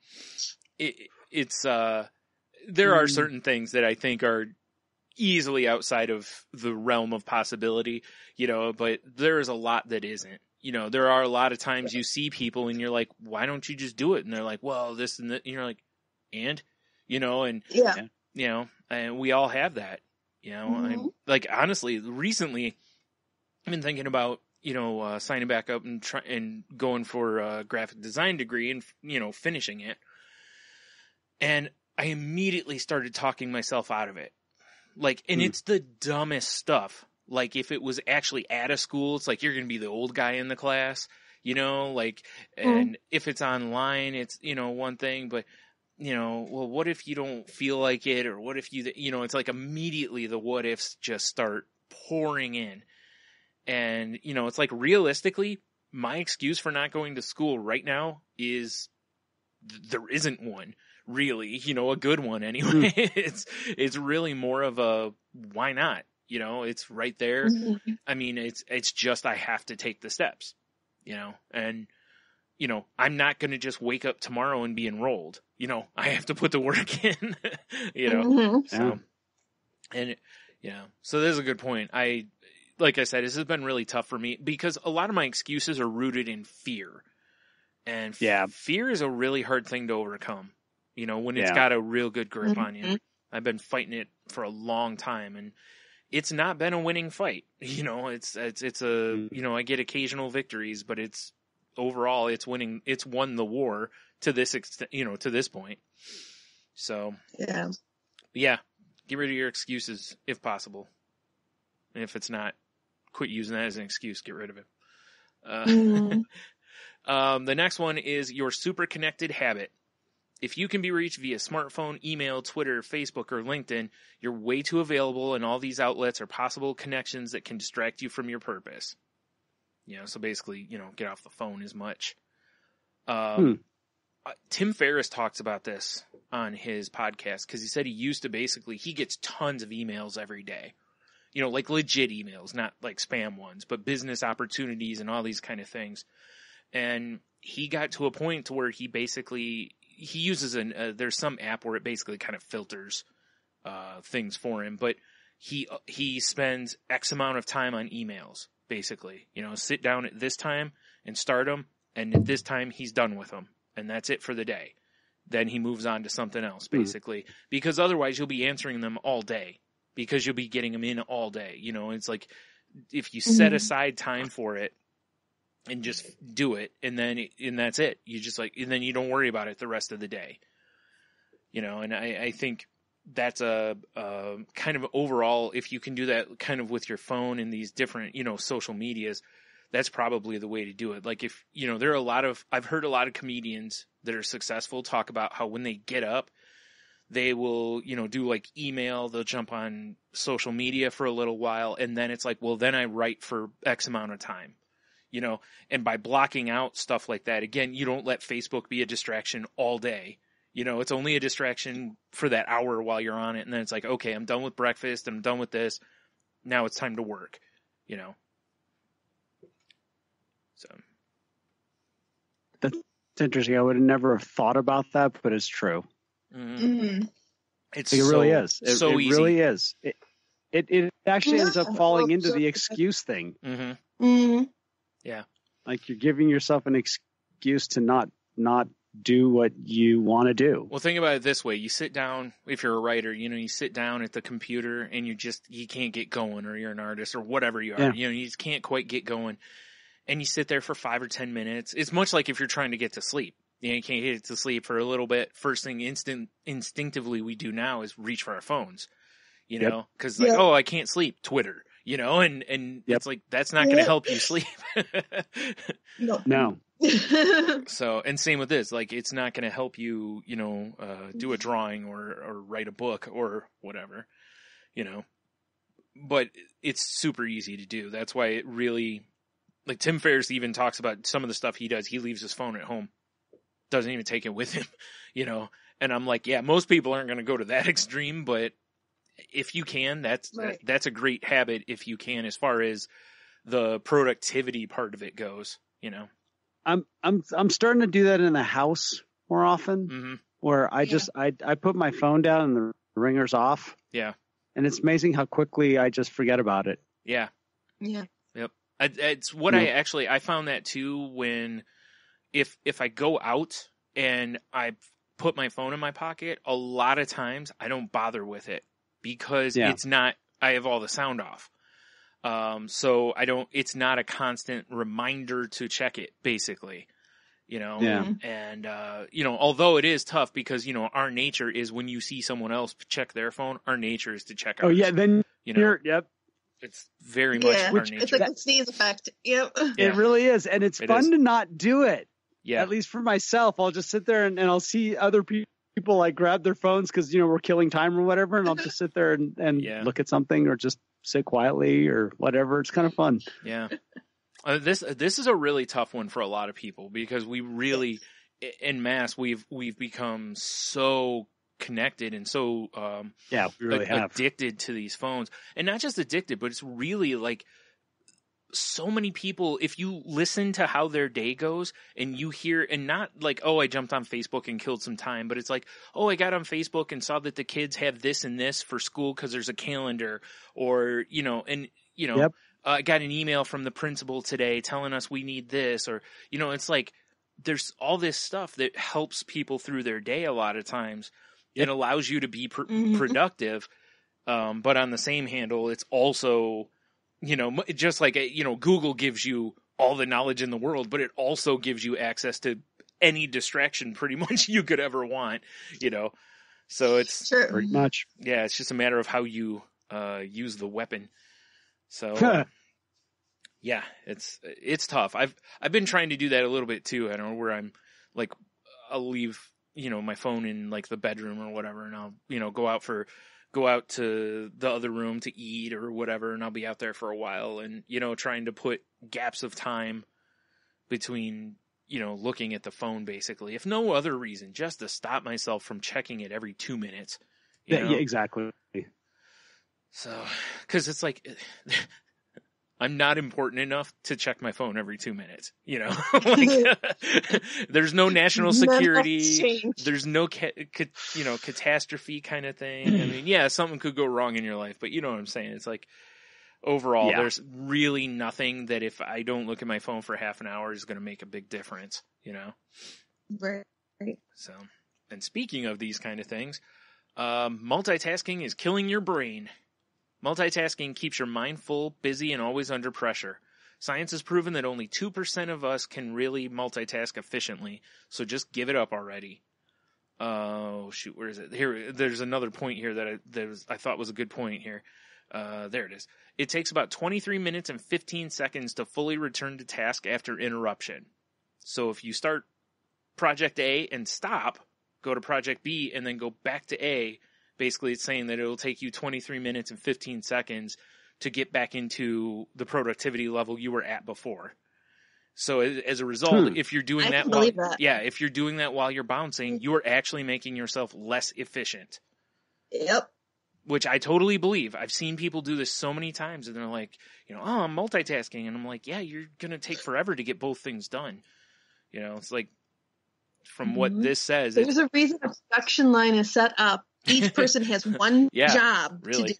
it's there are certain things that I think are easily outside of the realm of possibility, but there is a lot that isn't. There are a lot of times you see people and you're like, why don't you just do it? And they're like, well, this and that. And you're like, and and we all have that, Mm-hmm. I'm like, honestly, recently I've been thinking about, signing back up and going for a graphic design degree and, finishing it. And I immediately started talking myself out of it. Like, and it's the dumbest stuff. Like, if it was actually at a school, it's like, you're going to be the old guy in the class, and if it's online, it's, one thing, but, well, what if you don't feel like it? Or what if it's like immediately the what ifs just start pouring in. And, it's like, realistically, my excuse for not going to school right now is there isn't one, really, a good one anyway. It's really more of a, why not? It's right there. Mm-hmm. I mean, it's just, I have to take the steps, and you know, I'm not going to just wake up tomorrow and be enrolled. You know, I have to put the work in, you know, Mhm. so, and yeah, so this is a good point. Like I said, this has been really tough for me because a lot of my excuses are rooted in fear, and fear is a really hard thing to overcome. You know, when it's got a real good grip on you. I've been fighting it for a long time, and it's not been a winning fight. You know, it's a, you know, I get occasional victories, but overall it's won the war to this extent, you know, to this point. So yeah, get rid of your excuses if possible. And if it's not, quit using that as an excuse, get rid of it. The next one is your super connected habit. If you can be reached via smartphone, email, Twitter, Facebook, or LinkedIn, you're way too available, and all these outlets are possible connections that can distract you from your purpose. You know, so basically, you know, get off the phone as much. Tim Ferriss talks about this on his podcast because he said he gets tons of emails every day. You know, like legit emails, not like spam ones, but business opportunities and all these kind of things. And he got to a point to where he uses there's some app where it basically kind of filters things for him, but he spends X amount of time on emails, basically. You know, sit down at this time and start them, and at this time he's done with them, and that's it for the day. Then he moves on to something else, basically, because otherwise you'll be answering them all day, because you'll be getting them in all day. You know, it's like if you set aside time for it, and just do it, and that's it. You just and then you don't worry about it the rest of the day. You know, and I think that's a kind of overall, if you can do that kind of with your phone and these different, you know, social medias, that's probably the way to do it. Like if, you know, I've heard a lot of comedians that are successful talk about how when they get up, they will, you know, do like email, they'll jump on social media for a little while, and then it's like, well, then I write for X amount of time. You know, and by blocking out stuff like that, again, you don't let Facebook be a distraction all day. You know, it's only a distraction for that hour while you're on it. And then it's like, okay, I'm done with breakfast. I'm done with this. Now it's time to work, you know. So. That's interesting. I would have never thought about that, but it's true. It really is. It easy. Really is. It actually ends up falling into the excuse thing. Yeah. Like you're giving yourself an excuse to not do what you want to do. Well, think about it this way. You sit down, if you're a writer, you know, you sit down at the computer and you can't get going, or you're an artist or whatever you are, you know, you just can't quite get going. And you sit there for 5 or 10 minutes. It's much like if you're trying to get to sleep. You know, you can't get to sleep for a little bit. First thing instinctively we do now is reach for our phones, you know, because I can't sleep, Twitter. You know, and it's like, that's not going to help you sleep. No. So, and same with this, like, it's not going to help you, you know, do a drawing or write a book or whatever, you know, but it's super easy to do. That's why it really, like Tim Ferriss even talks about some of the stuff he does. He leaves his phone at home, doesn't even take it with him, you know, and I'm like, yeah, most people aren't going to go to that extreme, but if you can, that's a great habit if you can, as far as the productivity part of it goes, you know. I'm starting to do that in the house more often, where I just I put my phone down and the ringer's off. Yeah. And it's amazing how quickly I just forget about it. Yeah. Yeah. Yep. It's what I found that too when if I go out and I put my phone in my pocket, a lot of times I don't bother with it. Because it's not, I have all the sound off. So it's not a constant reminder to check it, basically, you know? And, you know, although it is tough because, you know, our nature is when you see someone else check their phone, our nature is to check ours. Oh yeah. Then, you know, yep. It's very much our nature. It's like a sneeze effect. Yep. It really is. And it's fun to not do it. Yeah. At least for myself, I'll just sit there and I'll see other people like grab their phones because, you know, we're killing time or whatever. And I'll just sit there and look at something or just sit quietly or whatever. It's kind of fun. Yeah. This is a really tough one for a lot of people because we really, en masse, we've become so connected and so we really have addicted to these phones, and not just addicted, but it's really like so many people, if you listen to how their day goes and you hear, and not like, oh, I jumped on Facebook and killed some time, but it's like, oh, I got on Facebook and saw that the kids have this and this for school because there's a calendar, or, Yep. I got an email from the principal today telling us we need this, or, it's like, there's all this stuff that helps people through their day a lot of times. Yep. It allows you to be productive. But on the same handle, it's also, just like, Google gives you all the knowledge in the world, but it also gives you access to any distraction pretty much you could ever want, So it's pretty much. Yeah, it's just a matter of how you use the weapon. So yeah, it's tough. I've been trying to do that a little bit too. I don't know, where I'm like, I'll leave, my phone in like the bedroom or whatever, and I'll, go out to the other room to eat or whatever, and I'll be out there for a while, and, trying to put gaps of time between, looking at the phone, basically, if no other reason, just to stop myself from checking it every 2 minutes. Yeah, exactly. So, cause it's like, I'm not important enough to check my phone every 2 minutes, like, there's no national security, there's no, catastrophe kind of thing. I mean, yeah, something could go wrong in your life, but you know what I'm saying? It's like, overall, there's really nothing that if I don't look at my phone for half an hour is going to make a big difference, Right. So, and speaking of these kind of things, multitasking is killing your brain. Multitasking keeps your mind full, busy, and always under pressure. Science has proven that only 2% of us can really multitask efficiently, so just give it up already. Oh, shoot, where is it? Here, there's another point here that I thought was a good point here. There it is. It takes about 23 minutes and 15 seconds to fully return to task after interruption. So if you start project A and stop, go to project B, and then go back to A, basically it's saying that it'll take you 23 minutes and 15 seconds to get back into the productivity level you were at before. So as a result, if you're doing if you're doing that while you're bouncing, you are actually making yourself less efficient. Yep. Which I totally believe. I've seen people do this so many times, and they're like, oh, I'm multitasking. And I'm like, yeah, you're going to take forever to get both things done. It's like, from what this says. There's a reason a production line is set up. Each person has one job to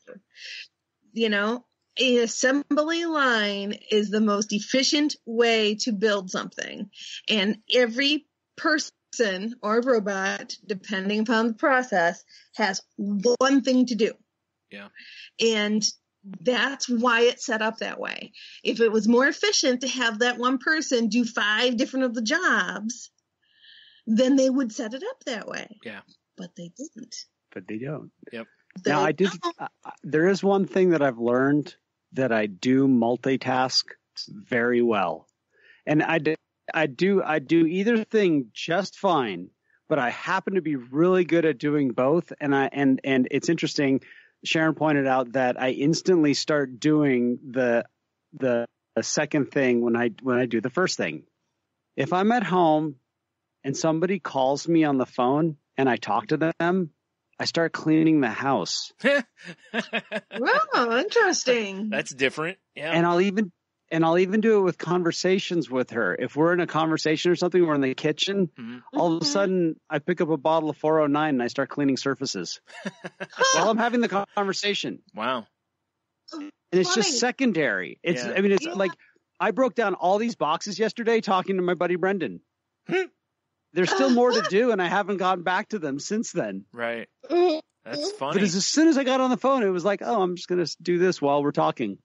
do. An assembly line is the most efficient way to build something. And every person or robot, depending upon the process, has one thing to do. Yeah. And that's why it's set up that way. If it was more efficient to have that one person do 5 different of the jobs, then they would set it up that way. Yeah. But they didn't. But they don't. Yep. Now, there is one thing that I've learned, that I do multitask very well. And I do either thing just fine, but I happen to be really good at doing both. And it's interesting. Sharon pointed out that I instantly start doing the second thing when I do the first thing. If I'm at home and somebody calls me on the phone and I talk to them, I start cleaning the house. Oh, interesting. That's different. Yeah. And I'll even do it with conversations with her. If we're in a conversation or something, we're in the kitchen, all of a sudden I pick up a bottle of 409 and I start cleaning surfaces while I'm having the conversation. Wow. And it's just secondary. It's like, I broke down all these boxes yesterday talking to my buddy Brendan. There's still more to do, and I haven't gotten back to them since then. Right. That's funny. But as soon as I got on the phone, it was like, oh, I'm just going to do this while we're talking.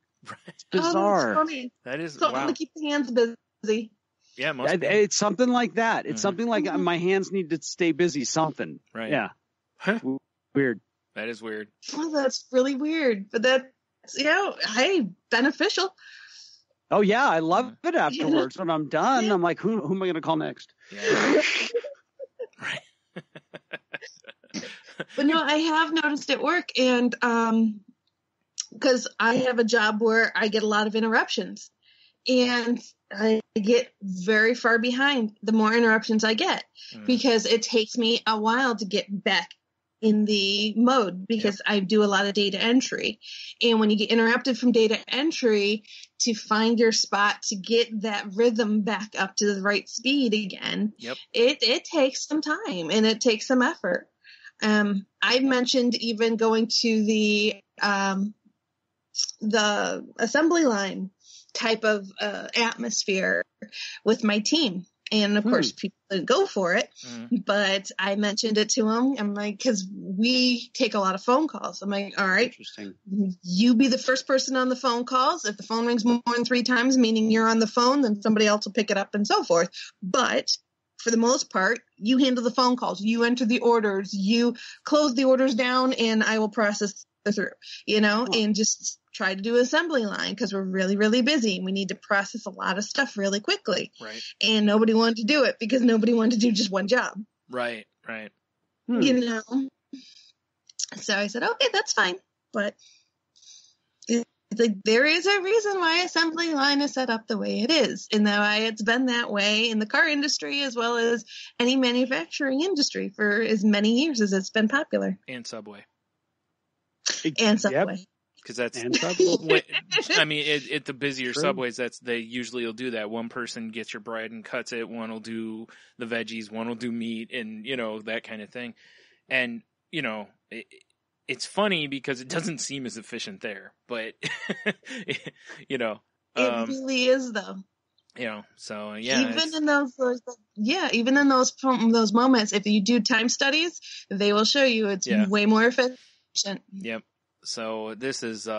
It's bizarre. That's funny. That is something to keep the hands busy. Yeah, it's something like that. It's something like my hands need to stay busy. Something. Right. Yeah. Huh. Weird. That is weird. Oh, that's really weird. But that's, beneficial. Oh, yeah. I love it afterwards. When I'm done, I'm like, who am I going to call next? Yeah. Right. But no, I have noticed at work, and because I have a job where I get a lot of interruptions, and I get very far behind the more interruptions I get, because it takes me a while to get back in the mode, because I do a lot of data entry. And when you get interrupted from data entry, to find your spot to get that rhythm back up to the right speed again, Yep. It takes some time and it takes some effort. I mentioned even going to the assembly line type of atmosphere with my team. And of course, people didn't go for it, but I mentioned it to them. I'm like, because we take a lot of phone calls. I'm like, all right, Interesting. you be the first person on the phone calls. If the phone rings more than 3 times, meaning you're on the phone, then somebody else will pick it up and so forth. But for the most part, you handle the phone calls, you enter the orders, you close the orders down, and I will process through, and just try to do assembly line because we're really, really busy. We need to process a lot of stuff really quickly. Right. And nobody wanted to do it because nobody wanted to do just one job. Right. So I said, okay, that's fine. But it's like, there is a reason why assembly line is set up the way it is. And why it's been that way in the car industry as well as any manufacturing industry for as many years as it's been popular. And Subway. And Subway. Yep. Because that's, And Subway. I mean, at the busier True. Subways, they usually will do that. One person gets your bread and cuts it. One will do the veggies. One will do meat and, that kind of thing. And, it's funny because it doesn't seem as efficient there, but, it really is though. So yeah. Even in those moments, if you do time studies, they will show you it's way more efficient. Yep. So this is,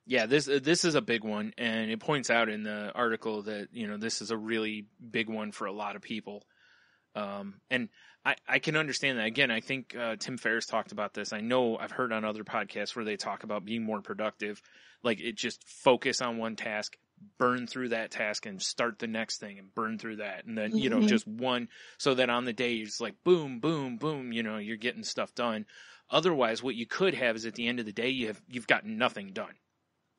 this is a big one, and it points out in the article that, this is a really big one for a lot of people. And I can understand that. Again, I think Tim Ferriss talked about this. I know I've heard on other podcasts where they talk about being more productive, like it just focus on one task, burn through that task and start the next thing and burn through that. And then, just one, so that on the day you're just like, boom, boom, boom, you're getting stuff done. Otherwise, what you could have is at the end of the day, you've got nothing done.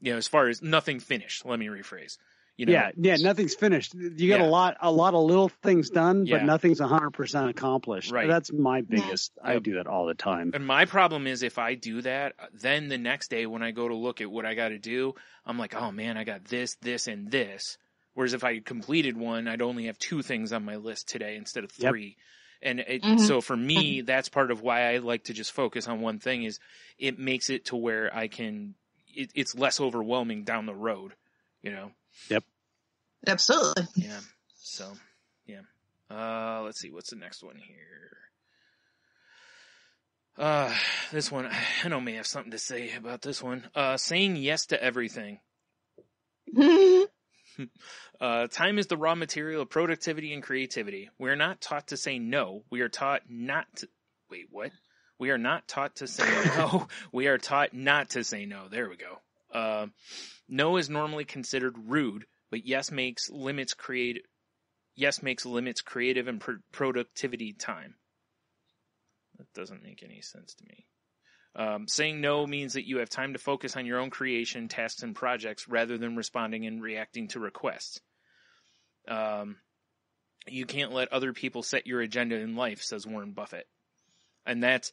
As far as nothing finished, let me rephrase. Yeah, nothing's finished. You got a lot of little things done, but nothing's 100% accomplished. Right. That's my biggest. Yep. I do that all the time. And my problem is if I do that, then the next day when I go to look at what I got to do, I'm like, oh man, I got this, this, and this. Whereas if I completed one, I'd only have 2 things on my list today instead of 3. Yep. And so for me, that's part of why I like to just focus on one thing is it makes it to where I can, it's less overwhelming down the road, Yep. Absolutely. Yeah. So, yeah. Let's see. What's the next one here? This one, I know I may have something to say about this one. Saying yes to everything. Time is the raw material of productivity and creativity. We are not taught to say no. We are taught not to... Wait, what? We are not taught to say no. We are taught not to say no. There we go. No is normally considered rude, but yes makes limits creative and productivity time. That doesn't make any sense to me. Saying no means that you have time to focus on your own creation, tasks, and projects rather than responding and reacting to requests. You can't let other people set your agenda in life, says Warren Buffett. And that's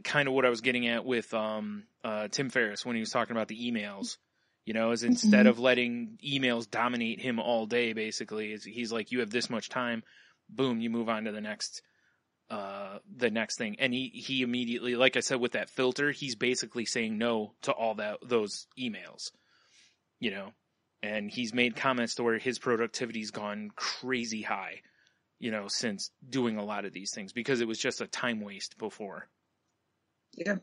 kind of what I was getting at with Tim Ferriss when he was talking about the emails. Is instead of letting emails dominate him all day, basically, he's like, you have this much time, boom, you move on to the next thing. And he immediately, like I said, with that filter, he's basically saying no to all those emails, and he's made comments to where his productivity's gone crazy high, since doing a lot of these things because it was just a time waste before. Yeah.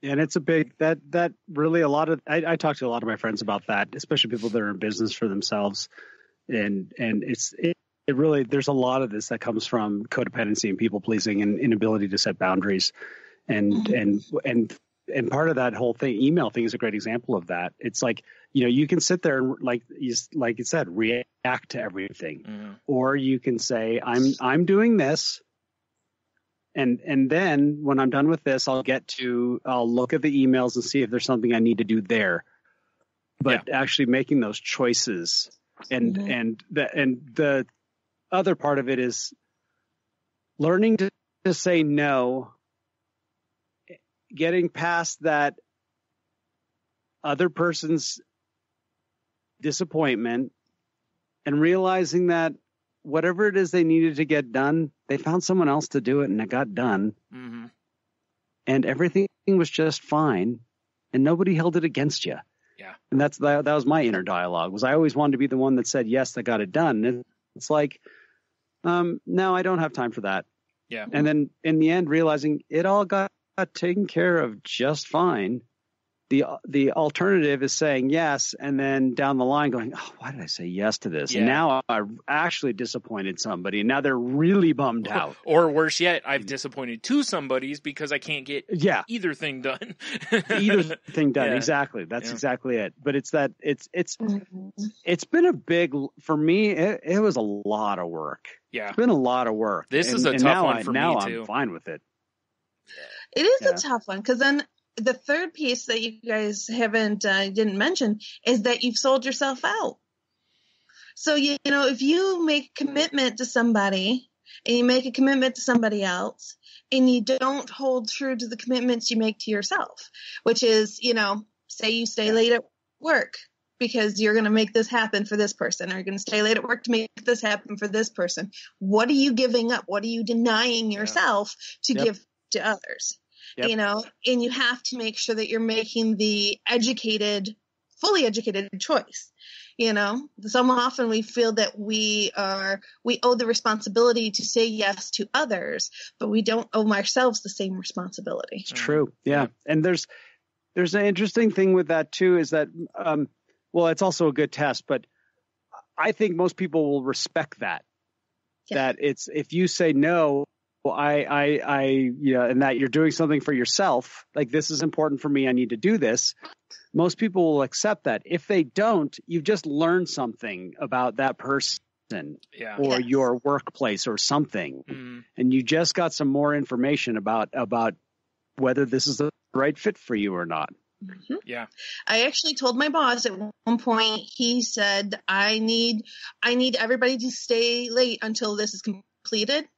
And it's a big, that really a lot of, I talk to a lot of my friends about that, especially people that are in business for themselves. And it really, there's a lot of this that comes from codependency and people pleasing and inability to set boundaries. And part of that whole thing, email thing is a great example of that. It's like, you can sit there and like you said, react to everything, or you can say, I'm doing this. And then when I'm done with this, I'll look at the emails and see if there's something I need to do there. But actually making those choices and the other part of it is learning to say no, getting past that other person's disappointment, and realizing that whatever it is they needed to get done, they found someone else to do it and it got done. Mm-hmm. And everything was just fine and nobody held it against you. Yeah. And that was my inner dialogue, was I always wanted to be the one that said, yes, that got it done. And it's like, no, I don't have time for that. Yeah. And then in the end, realizing it all got taken care of just fine. The alternative is saying yes, and then down the line going, oh, why did I say yes to this? Yeah. And now I actually disappointed somebody, and now they're really bummed out. Or worse yet, I've disappointed two somebodies because I can't get either thing done. Either thing done, exactly. That's exactly it. But it's that it's been a big, for me. It was a lot of work. Yeah, it's been a lot of work. This is a tough one for me too. Now I'm fine with it. It is a tough one, because then the third piece that you guys didn't mention is that you've sold yourself out. So, if you make a commitment to somebody and you make a commitment to somebody else and you don't hold true to the commitments you make to yourself, which is, say you stay late at work because you're going to make this happen for this person, or you're going to stay late at work to make this happen for this person. What are you giving up? What are you denying yourself to give to others? Yep. And you have to make sure that you're making the fully educated choice. So often we feel that we owe the responsibility to say yes to others, but we don't owe ourselves the same responsibility. It's true. Yeah. And there's an interesting thing with that too, is that, it's also a good test, but I think most people will respect that, that it's, if you say no, and that you're doing something for yourself, like, this is important for me, I need to do this. Most people will accept that. If they don't, you've just learned something about that person or your workplace or something. Mm-hmm. And you just got some more information about whether this is the right fit for you or not. Mm-hmm. Yeah. I actually told my boss at one point, he said, I need everybody to stay late until this is completed.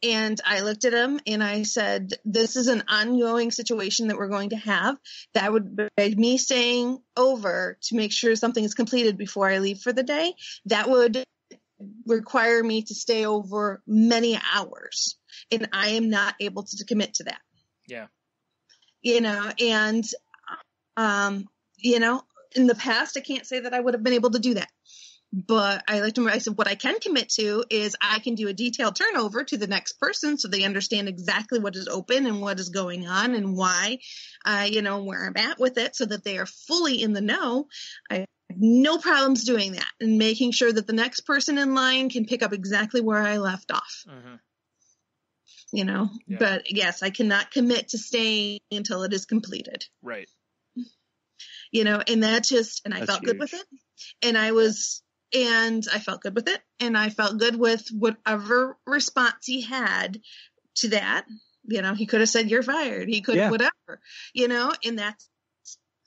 And I looked at him and I said, this is an ongoing situation that we're going to have. That would be me staying over to make sure something is completed before I leave for the day. That would require me to stay over many hours. And I am not able to commit to that. Yeah. In the past, I can't say that I would have been able to do that. But I looked at him, I said, what I can commit to is I can do a detailed turnover to the next person so they understand exactly what is open and what is going on and why, where I'm at with it, so that they are fully in the know. I have no problems doing that and making sure that the next person in line can pick up exactly where I left off. Mm-hmm. But yes, I cannot commit to staying until it is completed. Right. And that's felt good with it. And I felt good with it. And I felt good with whatever response he had to that. He could have said, you're fired. He could have whatever, and that's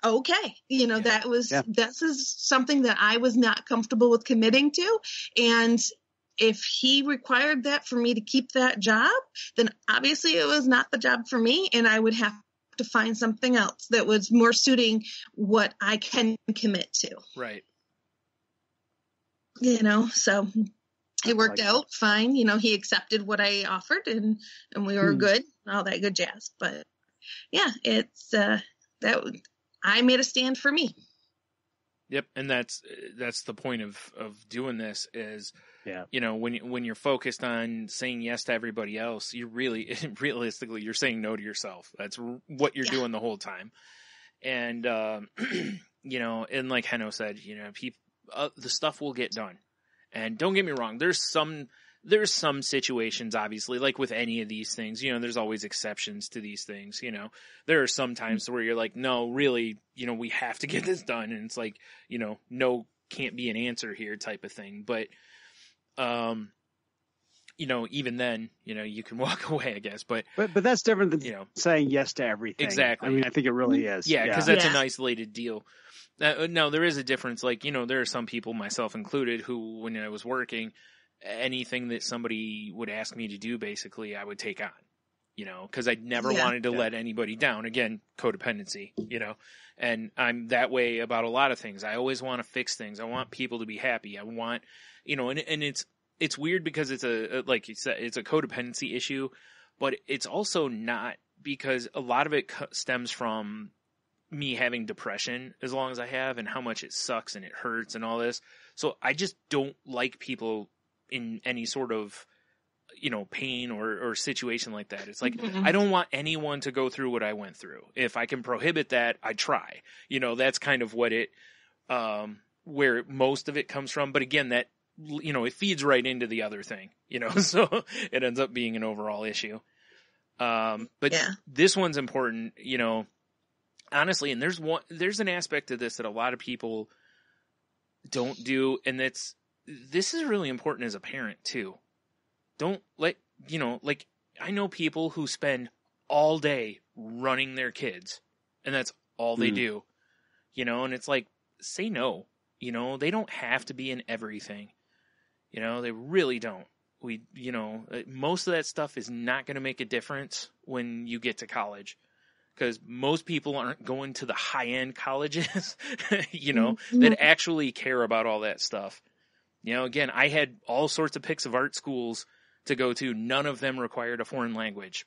okay. This is something that I was not comfortable with committing to. And if he required that for me to keep that job, then obviously it was not the job for me. And I would have to find something else that was more suiting what I can commit to. Right. So it worked out fine. He accepted what I offered and we were good, all that good jazz. But yeah, it's I made a stand for me. Yep. And that's the point of doing this is, when you're focused on saying yes to everybody else, you're realistically, you're saying no to yourself. That's what you're doing the whole time. And, and like Henno said, people, the stuff will get done. And don't get me wrong, there's some situations, obviously, like with any of these things, there's always exceptions to these things. There are some times where you're like, no, really, we have to get this done. And it's like, no can't be an answer here type of thing. But, even then, you can walk away, I guess. But that's different than saying yes to everything. Exactly. I mean, I think it really is. Yeah, because that's an isolated deal. No, there is a difference. Like, there are some people, myself included, who, when I was working, anything that somebody would ask me to do, basically, I would take on. you know, because I never wanted to let anybody down. Again, codependency, you know, and I'm that way about a lot of things. I always want to fix things. I want people to be happy. I want, you know, and it's weird because it's like you said, it's a codependency issue, but it's also not, because a lot of it stems from me having depression as long as I have, and how much it sucks and it hurts and all this. So I just don't like people in any sort of, you know, pain or situation like that. It's like, I don't want anyone to go through what I went through. If I can prohibit that, I try. You know, that's kind of what it, where most of it comes from. But again, that, you know, it feeds right into the other thing, you know, so it ends up being an overall issue. But this one's important, you know, honestly, and there's an aspect of this that a lot of people don't do. And this is really important as a parent too. Don't let, you know, like, I know people who spend all day running their kids, and that's all they do, you know, and it's like, say no, you know, they don't have to be in everything, you know, they really don't. You know, most of that stuff is not going to make a difference when you get to college, because most people aren't going to the high-end colleges, you know, that actually care about all that stuff. You know, again, I had all sorts of picks of art schools to go to. None of them required a foreign language,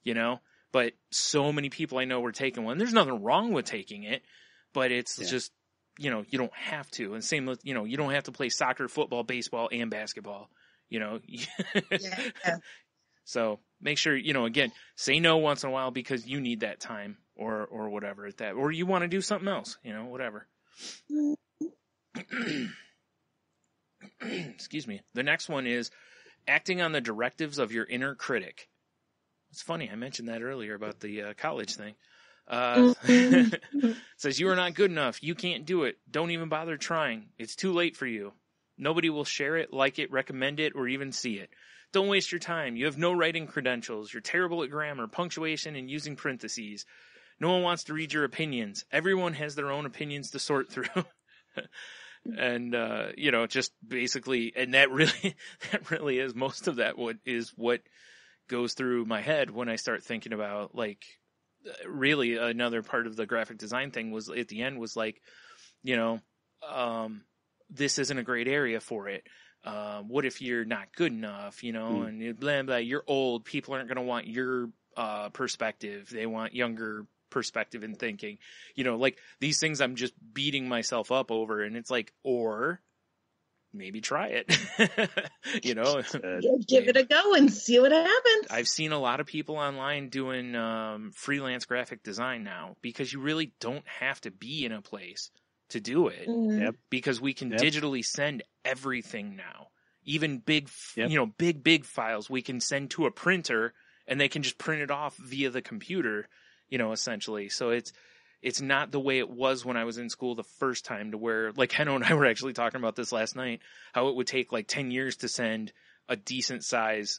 you know, but so many people I know were taking one. There's nothing wrong with taking it, but it's just, you know, you don't have to. And same with, you know, you don't have to play soccer, football, baseball, and basketball, you know. So make sure, you know, again, say no once in a while because you need that time or whatever at that, or you want to do something else, you know, whatever. Excuse me. The next one is acting on the directives of your inner critic. It's funny, I mentioned that earlier about the college thing. Says, you are not good enough. You can't do it. Don't even bother trying. It's too late for you. Nobody will share it, like it, recommend it, or even see it. Don't waste your time. You have no writing credentials. You're terrible at grammar, punctuation, and using parentheses. No one wants to read your opinions. Everyone has their own opinions to sort through. And, you know, just basically, and that really is most of that what goes through my head when I start thinking about, like, really another part of the graphic design thing was at the end was like, you know, this isn't a great area for it. What if you're not good enough, you know, and blah, blah, you're old. People aren't going to want your, perspective. They want younger perspective and thinking, you know, like these things I'm just beating myself up over, and it's like, or maybe try it, you know, give it a go and see what happens. I've seen a lot of people online doing freelance graphic design now, because you really don't have to be in a place to do it, because we can digitally send everything now, even big, you know, big files we can send to a printer and they can just print it off via the computer, you know, essentially. So it's not the way it was when I was in school the first time, to where, like, Heno and I were actually talking about this last night, how it would take like 10 years to send a decent size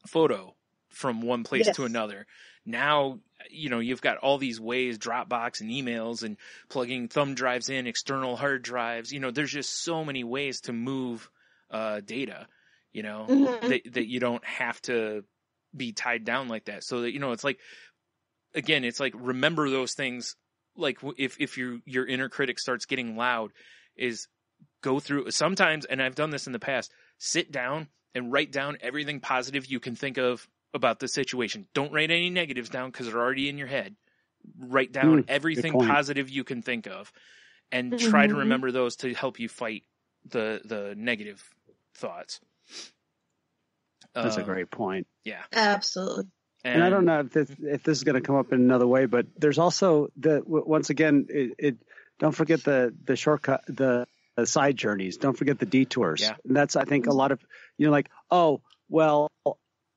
photo from one place to another. Now, you know, you've got all these ways, Dropbox and emails and plugging thumb drives in, external hard drives. You know, there's just so many ways to move data, you know, that you don't have to be tied down like that. So that, you know, it's like, again, it's like, remember those things. Like if your inner critic starts getting loud, is go through sometimes, and I've done this in the past, sit down and write down everything positive you can think of about the situation. Don't write any negatives down because they're already in your head. Write down everything positive you can think of, and try to remember those to help you fight the negative thoughts. That's a great point. Yeah, absolutely. And I don't know if this is going to come up in another way, but there's also once again, don't forget the shortcut, the side journeys. Don't forget the detours. Yeah. And that's, I think, a lot of, you know, like, oh, well,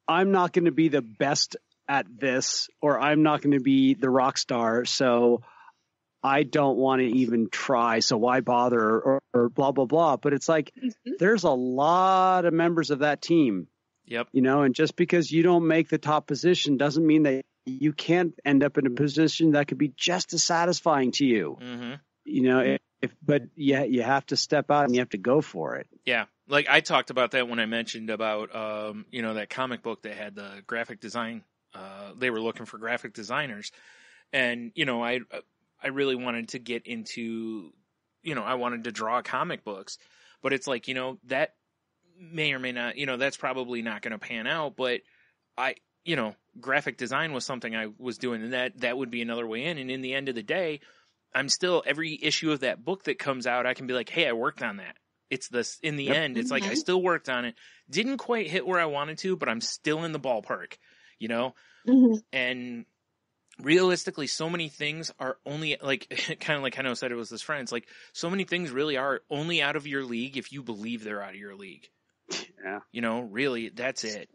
I'm not going to be the best at this, or I'm not going to be the rock star, so I don't want to even try, so why bother, or blah, blah, blah. But it's like, there's a lot of members of that team. Yep. You know, and just because you don't make the top position doesn't mean that you can't end up in a position that could be just as satisfying to you. You know, but you have to step out and you have to go for it. Yeah. Like I talked about that when I mentioned about, that comic book that had the graphic design. They were looking for graphic designers, and, I really wanted to get into, I wanted to draw comic books, but it's like, that may or may not, that's probably not going to pan out, but graphic design was something I was doing, and that would be another way in. And in the end of the day, I'm still, every issue of that book that comes out, I can be like, hey, I worked on that. It's this, in the end, it's like, I still worked on it. Didn't quite hit where I wanted to, but I'm still in the ballpark, Mm-hmm. And realistically, so many things are only, like, kind of like I know said it was this friend. It's like, so many things really are only out of your league if you believe they're out of your league. Yeah. Really, that's it.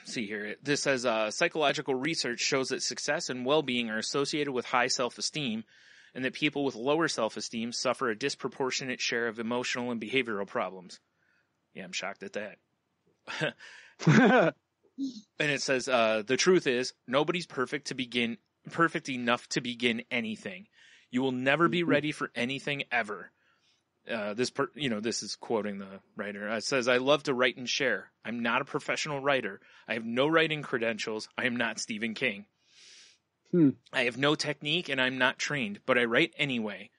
See here. This says, psychological research shows that success and well-being are associated with high self-esteem, and that people with lower self-esteem suffer a disproportionate share of emotional and behavioral problems. Yeah, I'm shocked at that. And it says, the truth is, nobody's perfect enough to begin anything. You will never be ready for anything ever. This is quoting the writer. It says, I love to write and share. I'm not a professional writer. I have no writing credentials. I am not Stephen King. I have no technique and I'm not trained, but I write anyway.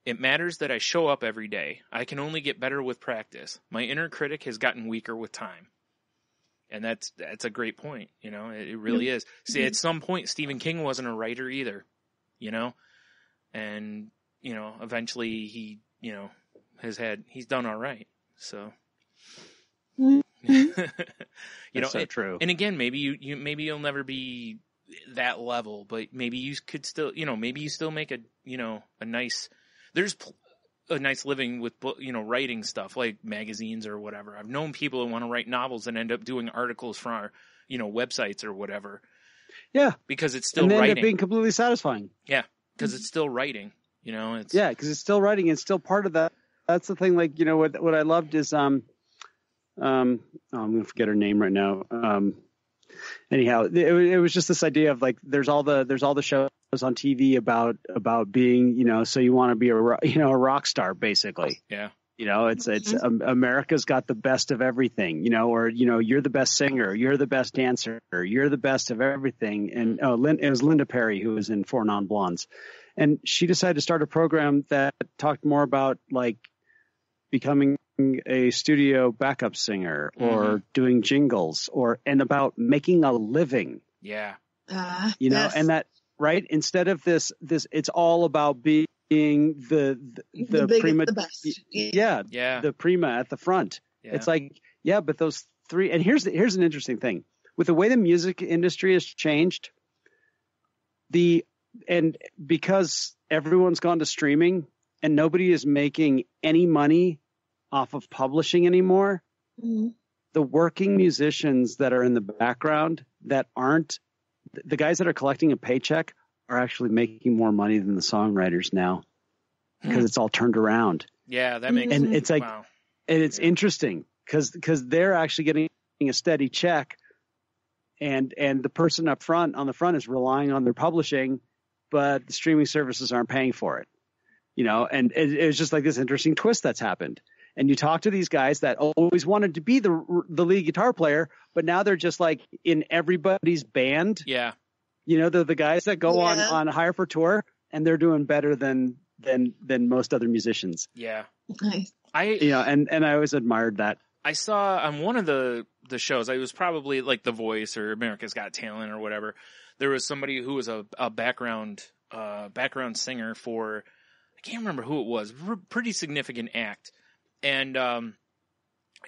It matters that I show up every day. I can only get better with practice. My inner critic has gotten weaker with time. And that's a great point. It really is. See, at some point, Stephen King wasn't a writer either, and, eventually he, he's done all right. So, That's so true. And again, maybe you'll never be that level, but maybe you could still, maybe you still make a nice, there's a nice living with, writing stuff like magazines or whatever. I've known people who want to write novels and end up doing articles for our, websites or whatever. Yeah. Because it's still and they writing. end up being completely satisfying. Yeah. Because it's still writing, it's. Yeah. Because it's still writing. It's still part of that. That's the thing. Like, what I loved is, I'm going to forget her name right now. Anyhow, it was just this idea of like, there's all the shows on TV about being, so you want to be a rock star, basically. Yeah. It's America's got the best of everything, or, you're the best singer, you're the best dancer, you're the best of everything. And it was Linda Perry, who was in Four Non-Blondes. And she decided to start a program that talked more about like becoming a studio backup singer or doing jingles and about making a living. Yeah. Yes. And that, right. Instead of this, it's all about being the prima, the best. Yeah. The prima at the front. Yeah. It's like, but those three, and here's an interesting thing with the way the music industry has changed, and because everyone's gone to streaming and nobody is making any money off of publishing anymore, the working musicians that are in the background that aren't the guys that are collecting a paycheck are actually making more money than the songwriters now because it's all turned around. Yeah, that makes sense. And it's like, wow. And it's interesting because they're actually getting a steady check, and the person up front on the front is relying on their publishing, but the streaming services aren't paying for it. And it was just like this interesting twist that's happened. And you talk to these guys that always wanted to be the lead guitar player, but now they're just like in everybody's band. Yeah. They're the guys that go on Hire for Tour, and they're doing better than most other musicians. Yeah. Nice. And I always admired that. I saw on one of the shows, I was probably like The Voice or America's Got Talent or whatever. There was somebody who was a background singer for, I can't remember who it was, pretty significant act. And,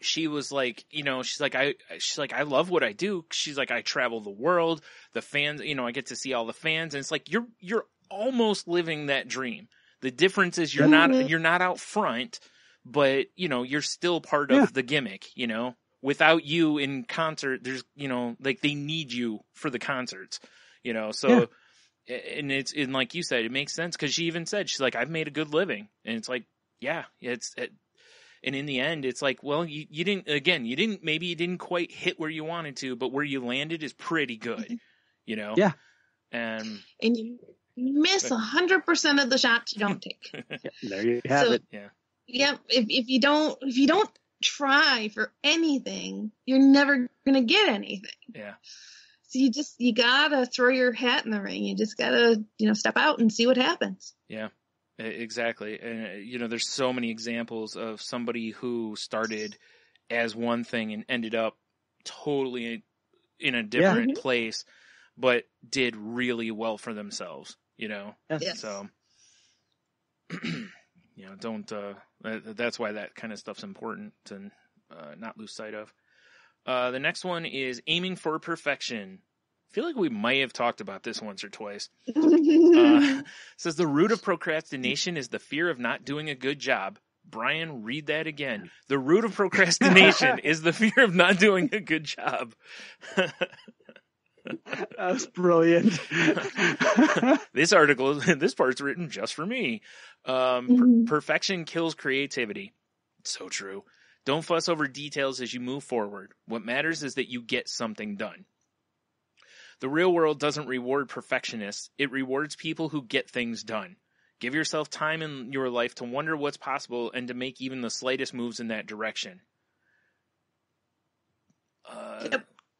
she was like, she's like, I love what I do. She's like, I travel the world, the fans, I get to see all the fans. And it's like, you're almost living that dream. The difference is you're not out front, but you're still part of the gimmick, without you in concert, there's, like they need you for the concerts, so, and and like you said, it makes sense. Cause she even said, she's like, I've made a good living. And it's like, and in the end, it's like, well, you didn't quite hit where you wanted to, but where you landed is pretty good, Yeah. And miss 100% of the shots you don't take. There you have it. Yeah. Yep. If you don't try for anything, you're never gonna get anything. Yeah. So you gotta throw your hat in the ring. You just gotta, step out and see what happens. Yeah, exactly. And, there's so many examples of somebody who started as one thing and ended up totally in a different place, but did really well for themselves, Yes. So, don't, that's why that kind of stuff's important to not lose sight of. The next one is aiming for perfection. I feel like we might have talked about this once or twice. Says the root of procrastination is the fear of not doing a good job. Brian, read that again. The root of procrastination is the fear of not doing a good job. That was brilliant. This part's written just for me. Perfection kills creativity. So true. Don't fuss over details as you move forward. What matters is that you get something done. The real world doesn't reward perfectionists. It rewards people who get things done. Give yourself time in your life to wonder what's possible and to make even the slightest moves in that direction.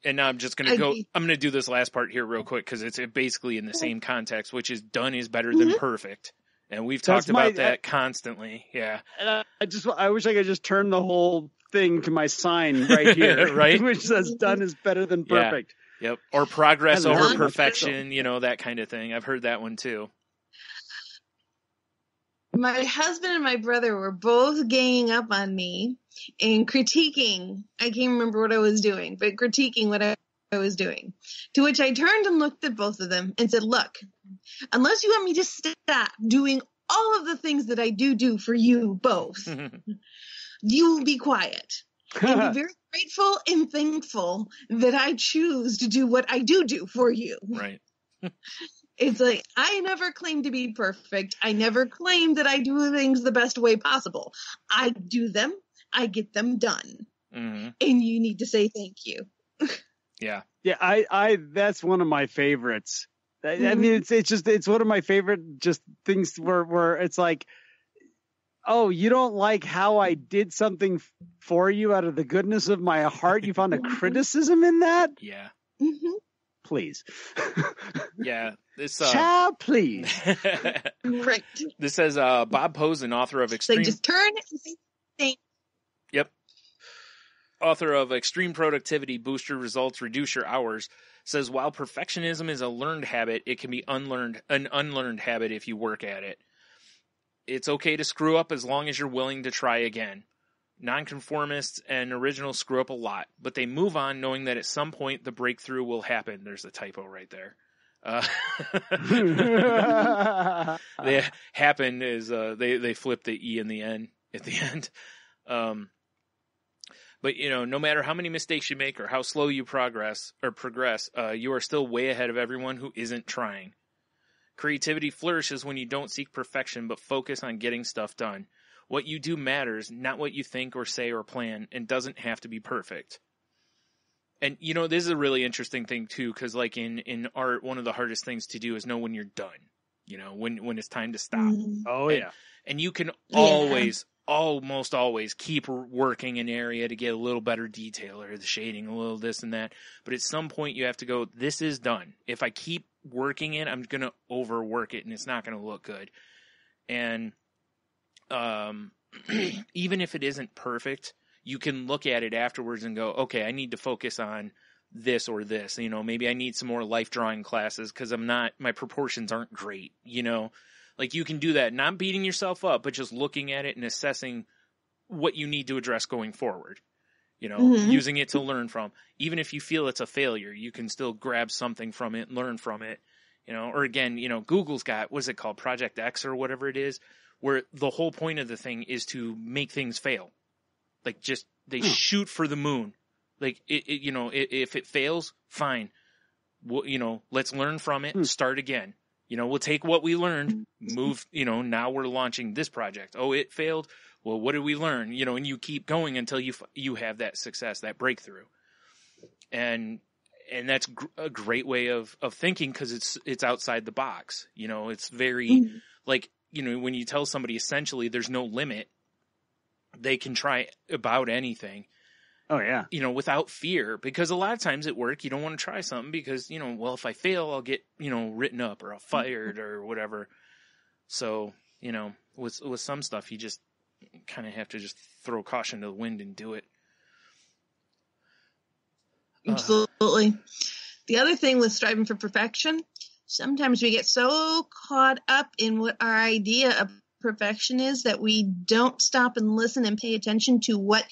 And now I'm just going to I'm going to do this last part here real quick because it's basically in the same context, which is done is better than perfect. And we've talked about that constantly. Yeah. I wish I could just turn the whole thing to my sign right here, right? Which says done is better than perfect. Yeah. Yep. Or progress over perfection, that kind of thing. I've heard that one too. My husband and my brother were both ganging up on me and critiquing. I can't remember what I was doing, but critiquing what I was doing. To which I turned and looked at both of them and said, look, unless you want me to stop doing all of the things that I do for you both, you will be quiet. And be very grateful and thankful that I choose to do what I do for you. Right. It's like, I never claim to be perfect. I never claim that I do things the best way possible. I do them. I get them done. Mm-hmm. And you need to say thank you. Yeah. Yeah. I that's one of my favorites. I mean, it's one of my favorite just things where it's like, oh, you don't like how I did something for you out of the goodness of my heart? You found a criticism in that? Yeah. Mm-hmm. Please. Yeah. This, Child, please. Right. This says Bob Posen, author of Extreme. So just turn and say thank you. Yep. Author of Extreme Productivity, Boost Your Results, Reduce Your Hours, says while perfectionism is a learned habit, it can be an unlearned habit if you work at it. It's okay to screw up as long as you're willing to try again. Nonconformists and originals screw up a lot, but they move on knowing that at some point the breakthrough will happen. There's a typo right there. They happen is they flip the E in the N at the end. But no matter how many mistakes you make or how slow you progress, you are still way ahead of everyone who isn't trying. Creativity flourishes when you don't seek perfection, but focus on getting stuff done. What you do matters, not what you think or say or plan, and doesn't have to be perfect. And, this is a really interesting thing, too, because, like, in art, one of the hardest things to do is know when you're done, when it's time to stop. Oh, yeah. And you can almost always keep working an area to get a little better detail or the shading, a little this and that. But at some point, you have to go, this is done. If I keep working it, I'm going to overwork it, and it's not going to look good. And even if it isn't perfect, you can look at it afterwards and go, okay, I need to focus on this or this. Maybe I need some more life drawing classes because my proportions aren't great. Like you can do that, not beating yourself up, but just looking at it and assessing what you need to address going forward. Using it to learn from. Even if you feel it's a failure, you can still grab something from it and learn from it. Or again, Google's got, what's it called? Project X or whatever it is, where the whole point of the thing is to make things fail. Like just, they shoot for the moon. Like, if it fails, fine. Let's learn from it and start again. We'll take what we learned, move, now we're launching this project. Oh, it failed. Well, what did we learn? And you keep going until you have that success, that breakthrough. And and that's a great way of thinking, because it's outside the box. You know, it's very like, you know, when you tell somebody essentially there's no limit, they can try about anything. Oh yeah. You know, without fear, because a lot of times at work you don't want to try something because, you know, well, if I fail, I'll get, you know, written up or I'll fired or whatever. So, you know, with some stuff, you just kind of have to just throw caution to the wind and do it. Absolutely. The other thing with striving for perfection, sometimes we get so caught up in what our idea of perfection is that we don't stop and listen and pay attention to what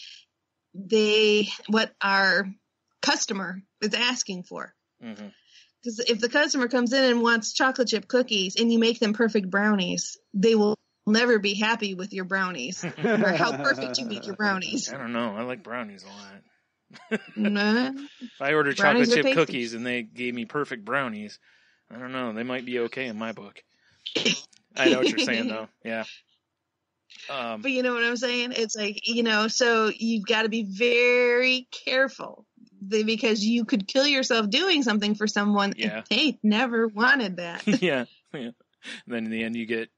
our customer is asking for. Because if the customer comes in and wants chocolate chip cookies and you make them perfect brownies, they will never be happy with your brownies or how perfect you make your brownies. I don't know. I like brownies a lot. If I ordered chocolate chip cookies and they gave me perfect brownies, I don't know. They might be okay in my book. I know what you're saying, though. Yeah. But you know what I'm saying? It's like, you know, so you've got to be very careful because you could kill yourself doing something for someone if they never wanted that. Yeah. And then in the end, you get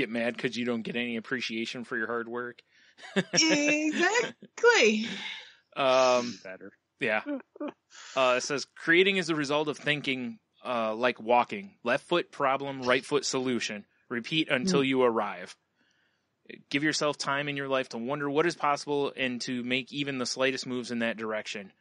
mad because you don't get any appreciation for your hard work. Exactly. Better. Yeah. It says creating is the result of thinking, like walking. Left foot problem, right foot solution. Repeat until you arrive. Give yourself time in your life to wonder what is possible and to make even the slightest moves in that direction.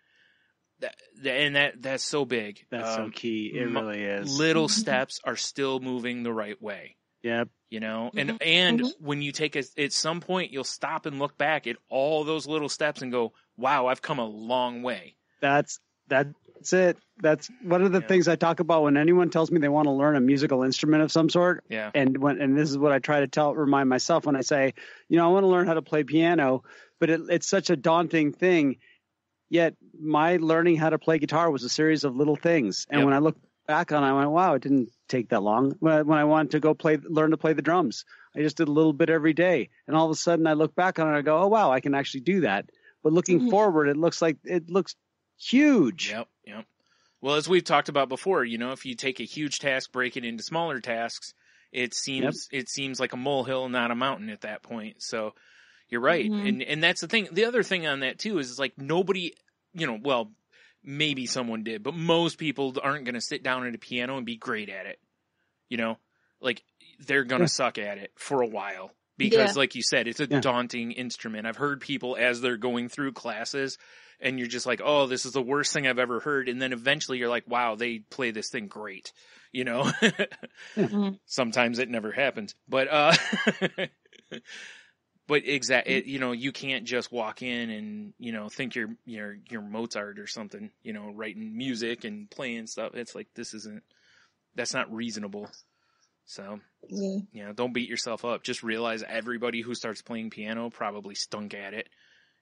That's so big. That's so key. It really is. Little steps are still moving the right way. Yep. You know, and when you take at some point, you'll stop and look back at all those little steps and go, wow, I've come a long way. That's it. That's one of the things I talk about when anyone tells me they want to learn a musical instrument of some sort. Yeah. And this is what I try to remind myself when I say, you know, I want to learn how to play piano, but it's such a daunting thing. Yet my learning how to play guitar was a series of little things. And when I look back on it, I went, wow, it didn't take that long. When I wanted to go learn to play the drums, I just did a little bit every day. And all of a sudden I look back on it and I go, oh, wow, I can actually do that. But looking forward, it looks huge. Yep. Well, as we've talked about before, you know, if you take a huge task, break it into smaller tasks, it seems like a molehill, not a mountain at that point. So you're right. And that's the thing. The other thing on that too is like nobody, you know, well, maybe someone did, but most people aren't going to sit down at a piano and be great at it. You know, like they're going to suck at it for a while because like you said, it's a daunting instrument. I've heard people as they're going through classes and you're just like, oh, this is the worst thing I've ever heard. And then eventually you're like, wow, they play this thing great. You know, sometimes it never happens, but you know, you can't just walk in and, you know, think you're Mozart or something, you know, writing music and playing stuff. It's like, that's not reasonable. So, you know, don't beat yourself up. Just realize everybody who starts playing piano probably stunk at it.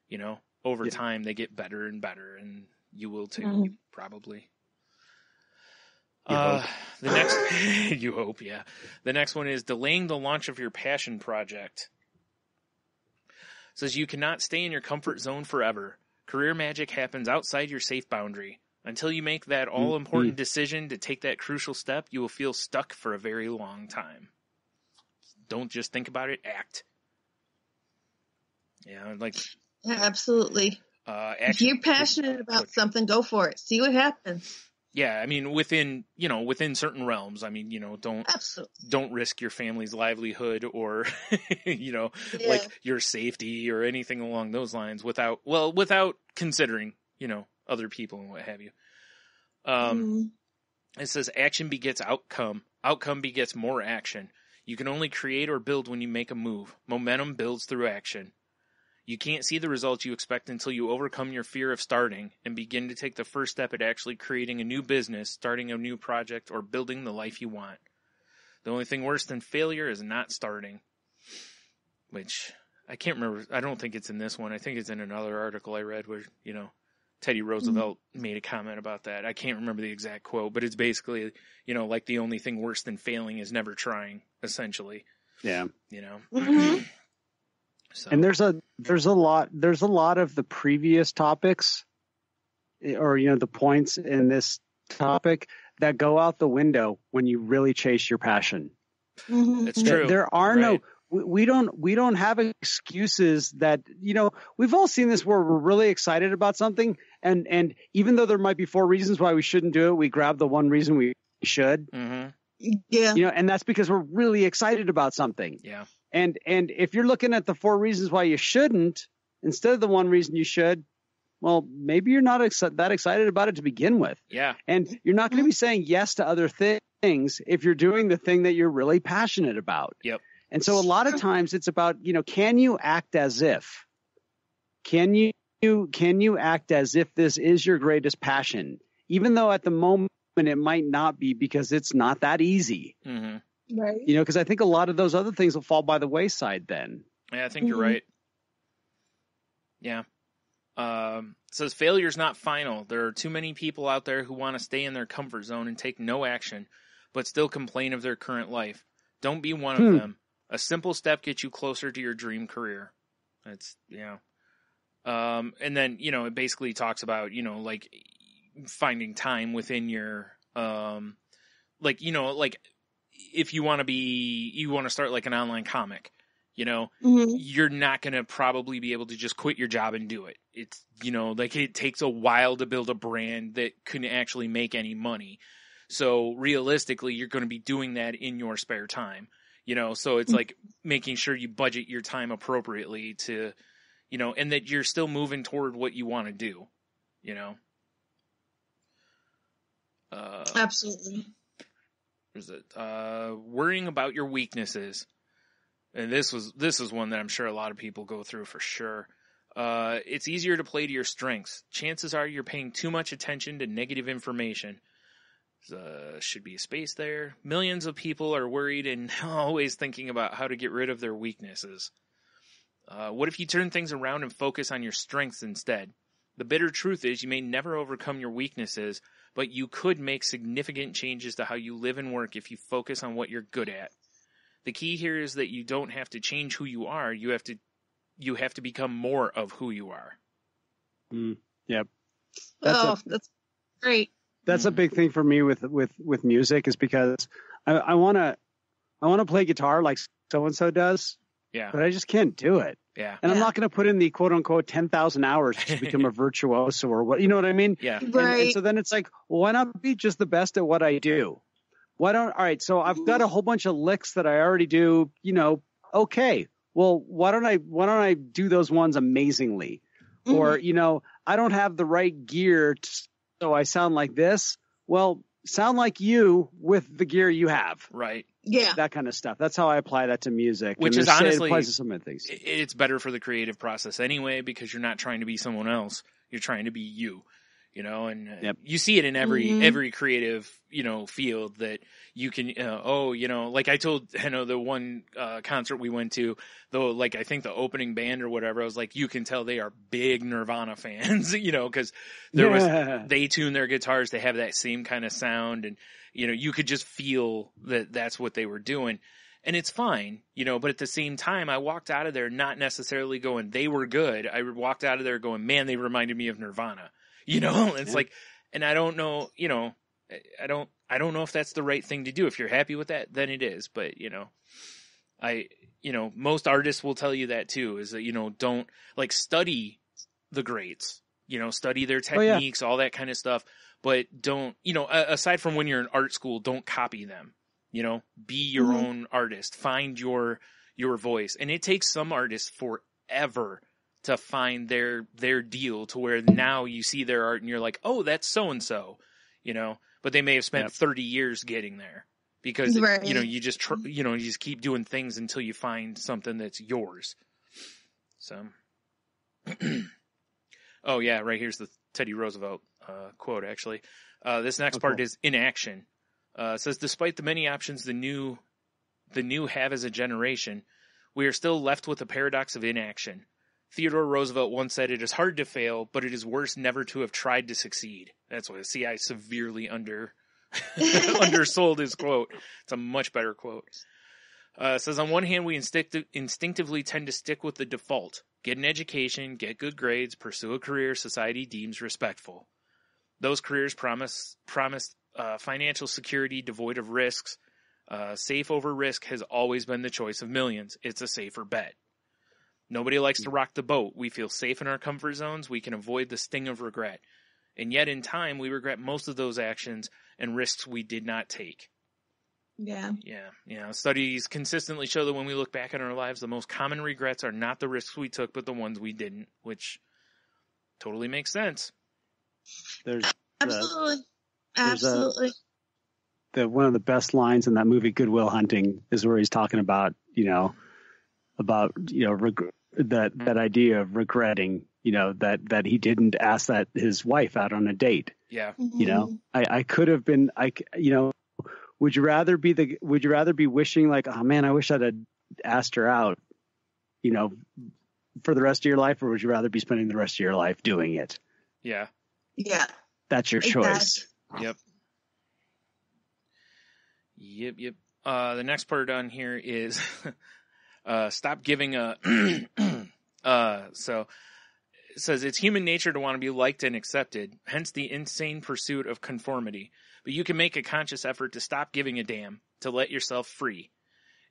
You know, over time they get better and better, and you will too, probably. The next, you hope, yeah. The next one is delaying the launch of your passion project. It says you cannot stay in your comfort zone forever. Career magic happens outside your safe boundary. Until you make that all-important decision to take that crucial step, you will feel stuck for a very long time. Don't just think about it, act. Yeah, like... Yeah, absolutely. If you're passionate about something, go for it. See what happens. Yeah, I mean, within certain realms. I mean, you know, don't risk your family's livelihood or, you know, like your safety or anything along those lines without considering, you know, other people and what have you. It says action begets outcome. Outcome begets more action. You can only create or build when you make a move. Momentum builds through action. You can't see the results you expect until you overcome your fear of starting and begin to take the first step at actually creating a new business, starting a new project, or building the life you want. The only thing worse than failure is not starting. Which, I can't remember. I don't think it's in this one. I think it's in another article I read where, you know, Teddy Roosevelt made a comment about that. I can't remember the exact quote, but it's basically, you know, like the only thing worse than failing is never trying, essentially. Yeah. You know? So. And there's a lot of the previous topics or, the points in this topic that go out the window when you really chase your passion. Mm-hmm. It's true. There are Right. we don't have excuses that, we've all seen this where we're really excited about something. And even though there might be 4 reasons why we shouldn't do it, we grab the one reason we should, Mm-hmm. Yeah. and that's because we're really excited about something. Yeah. And if you're looking at the 4 reasons why you shouldn't, instead of the one reason you should, well, maybe you're not that excited about it to begin with. Yeah. And you're not going to be saying yes to other things if you're doing the thing that you're really passionate about. Yep. And so a lot of times it's about, can you act as if? Can you act as if this is your greatest passion? Even though at the moment it might not be, because it's not that easy. Mm-hmm. Right. Because I think a lot of those other things will fall by the wayside then. Yeah, I think you're right. Yeah. Says failure's not final. There are too many people out there who want to stay in their comfort zone and take no action, but still complain of their current life. Don't be one of them. A simple step gets you closer to your dream career. That's, and then, it basically talks about, like finding time within your, if you want to start like an online comic, you're not going to probably be able to just quit your job and do it. It's, it takes a while to build a brand that can actually make any money. So realistically, you're going to be doing that in your spare time, so it's like making sure you budget your time appropriately to, and that you're still moving toward what you want to do, Absolutely. Is it worrying about your weaknesses? And this is one that I'm sure a lot of people go through for sure. It's easier to play to your strengths. Chances are you're paying too much attention to negative information. Should be a space there. Millions of people are worried and always thinking about how to get rid of their weaknesses. What if you turn things around and focus on your strengths instead? The bitter truth is you may never overcome your weaknesses, but you could make significant changes to how you live and work if you focus on what you're good at. The key here is that you don't have to change who you are. You have to become more of who you are. Yep. That's great. That's a big thing for me with music, is because I want to play guitar like so-and-so does. Yeah. But I just can't do it. Yeah. And I'm not going to put in the quote unquote 10,000 hours to become a virtuoso or what, you know what I mean? Yeah. Right. And so then it's like, well, why not be just the best at what I do? All right, so I've got a whole bunch of licks that I already do, okay. Well, why don't I do those ones amazingly? Mm-hmm. Or, I don't have the right gear so I sound like this. Well, sound like you with the gear you have. Right. Yeah. That kind of stuff. That's how I apply that to music. Which and is honestly, it applies to so many things. It's better for the creative process anyway, because you're not trying to be someone else. You're trying to be you. And you see it in every creative, field that you can, like I told, the one concert we went to, though, like I think the opening band or whatever, I was like, you can tell they are big Nirvana fans, because they tune their guitars to have that same kind of sound. And, you could just feel that that's what they were doing. And it's fine, but at the same time, I walked out of there not necessarily going, they were good. I walked out of there going, man, they reminded me of Nirvana. It's like, and I don't know, I don't know if that's the right thing to do. If you're happy with that, then it is. But, most artists will tell you that too, is that, don't like study the greats, study their techniques, all that kind of stuff. But don't, aside from when you're in art school, don't copy them, be your own artist, find your voice. And it takes some artists forever to find their deal to where now you see their art and you're like, oh, that's so-and-so, but they may have spent 30 years getting there because, you just, you just keep doing things until you find something that's yours. So, oh yeah, right here's the Teddy Roosevelt quote, actually. This next part is inaction. It says, despite the many options the new have as a generation, we are still left with the paradox of inaction. Theodore Roosevelt once said, it is hard to fail, but it is worse never to have tried to succeed. That's what I severely undersold his quote. It's a much better quote. It says, on one hand, we instinctively tend to stick with the default. Get an education, get good grades, pursue a career society deems respectful. Those careers promised financial security devoid of risks. Safe over risk has always been the choice of millions. It's a safer bet. Nobody likes to rock the boat. We feel safe in our comfort zones. We can avoid the sting of regret. And yet in time, we regret most of those actions and risks we did not take. Yeah. Yeah. Studies consistently show that when we look back on our lives, the most common regrets are not the risks we took, but the ones we didn't, which totally makes sense. Absolutely. One of the best lines in that movie, Good Will Hunting, is where he's talking about, that idea of regretting, that he didn't ask that his wife out on a date. Yeah. I could have been, would you rather be wishing like, oh man, I wish I'd have asked her out, for the rest of your life, or would you rather be spending the rest of your life doing it? Yeah. Yeah. That's your choice. Yep. The next part on here is stop giving a so it says it's human nature to want to be liked and accepted, hence the insane pursuit of conformity. But you can make a conscious effort to stop giving a damn, to let yourself free.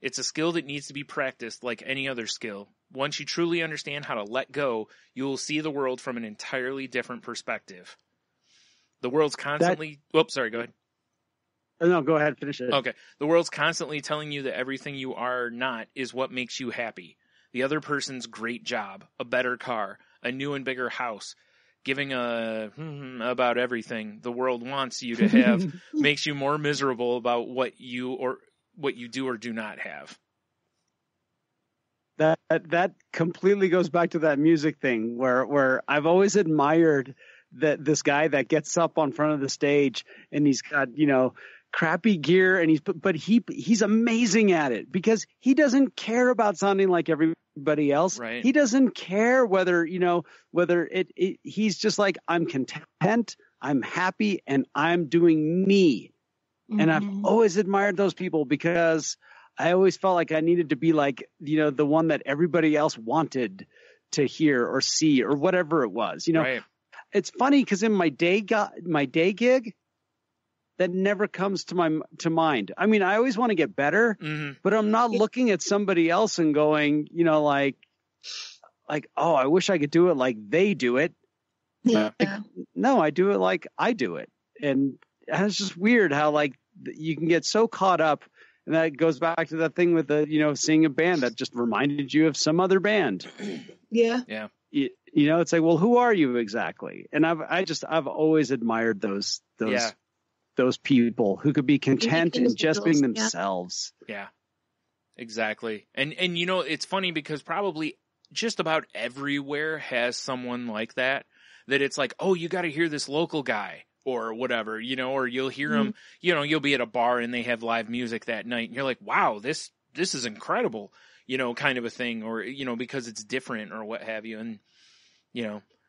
It's a skill that needs to be practiced like any other skill. Once you truly understand how to let go, you will see the world from an entirely different perspective. The world's constantly... sorry, go ahead. No, go ahead, finish it. Okay. The world's constantly telling you that everything you are not is what makes you happy. The other person's great job, a better car, a new and bigger house, giving about everything the world wants you to have makes you more miserable about what you do or do not have. That completely goes back to that music thing where I've always admired that this guy that gets up on front of the stage and he's got, crappy gear and he's amazing at it because he doesn't care about sounding like everybody else. Right. He doesn't care whether he's just like, I'm content, I'm happy, and I'm doing me. Mm-hmm. And I've always admired those people because I always felt like I needed to be like, the one that everybody else wanted to hear or see or whatever it was, Right. It's funny because in my day gig, that never comes to mind. I mean, I always want to get better, but I'm not looking at somebody else and going, like, oh, I wish I could do it like they do it. Yeah. No, I do it like I do it. And it's just weird how like you can get so caught up. And that goes back to that thing with the, seeing a band that just reminded you of some other band. Yeah. Yeah. It's like, well, who are you exactly? And I've always admired those people who could be content in just being themselves. Yeah, exactly. And it's funny because probably just about everywhere has someone like that it's like, oh, you got to hear this local guy or whatever, or you'll hear him, you'll be at a bar and they have live music that night and you're like, wow, this is incredible, kind of a thing, or, because it's different or what have you. And,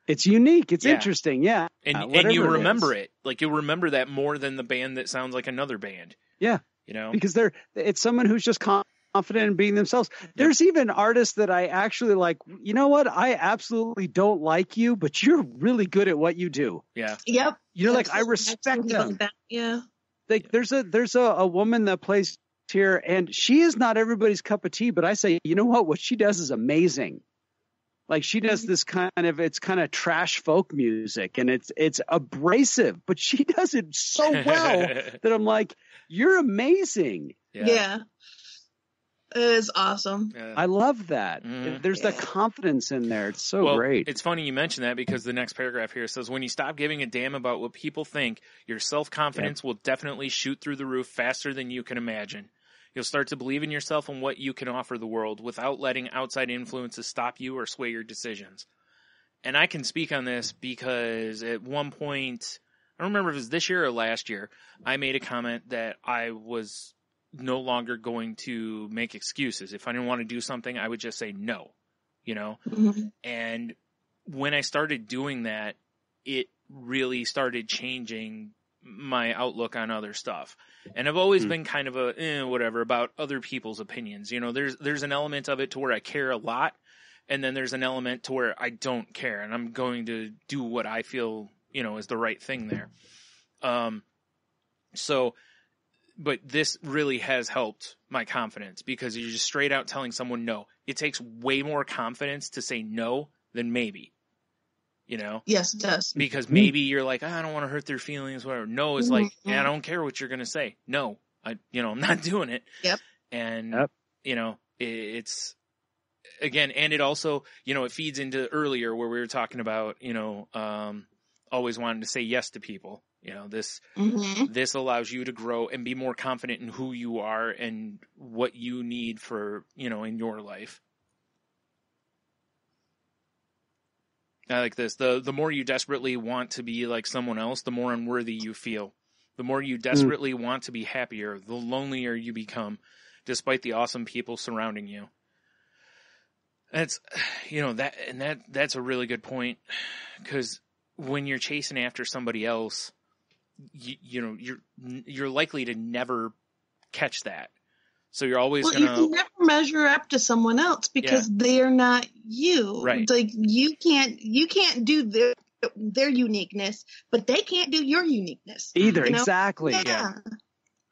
it's unique. It's interesting. Yeah. And you remember it. Like you'll remember that more than the band that sounds like another band. Yeah. Because it's someone who's just confident in being themselves. Yep. There's even artists that I actually like, you know what? I absolutely don't like you, but you're really good at what you do. Yeah. Yep. Like, I respect them. Yeah. Like there's a woman that plays here and she is not everybody's cup of tea, but I say, you know what she does is amazing. Like she does this kind of trash folk music and it's abrasive, but she does it so well that I'm like, you're amazing. Yeah. It is awesome. Yeah. I love that. There's that confidence in there. It's so great. It's funny you mention that because the next paragraph here says, when you stop giving a damn about what people think, your self-confidence will definitely shoot through the roof faster than you can imagine. You'll start to believe in yourself and what you can offer the world without letting outside influences stop you or sway your decisions. And I can speak on this because at one point, I don't remember if it was this year or last year, I made a comment that I was no longer going to make excuses. If I didn't want to do something, I would just say no, Mm-hmm. And when I started doing that, it really started changing my outlook on other stuff. And I've always been kind of whatever about other people's opinions. There's an element of it to where I care a lot. And then there's an element to where I don't care and I'm going to do what I feel is the right thing there. But this really has helped my confidence, because you're just straight out telling someone no. It takes way more confidence to say no than maybe, Yes, it does. because maybe you're like, I don't want to hurt their feelings, whatever. No is like, I don't care what you're going to say. No, I'm not doing it. Yep. And, it's, again, and it also, it feeds into earlier where we were talking about, always wanting to say yes to people. This allows you to grow and be more confident in who you are and what you need for, in your life. I like this. The more you desperately want to be like someone else, the more unworthy you feel. The more you desperately want to be happier, the lonelier you become, despite the awesome people surrounding you. That's, that's a really good point, because when you're chasing after somebody else, you're likely to never catch that. So you're always you can never measure up to someone else, because they're not you. Right. Like you can't do their uniqueness, but they can't do your uniqueness either. Exactly.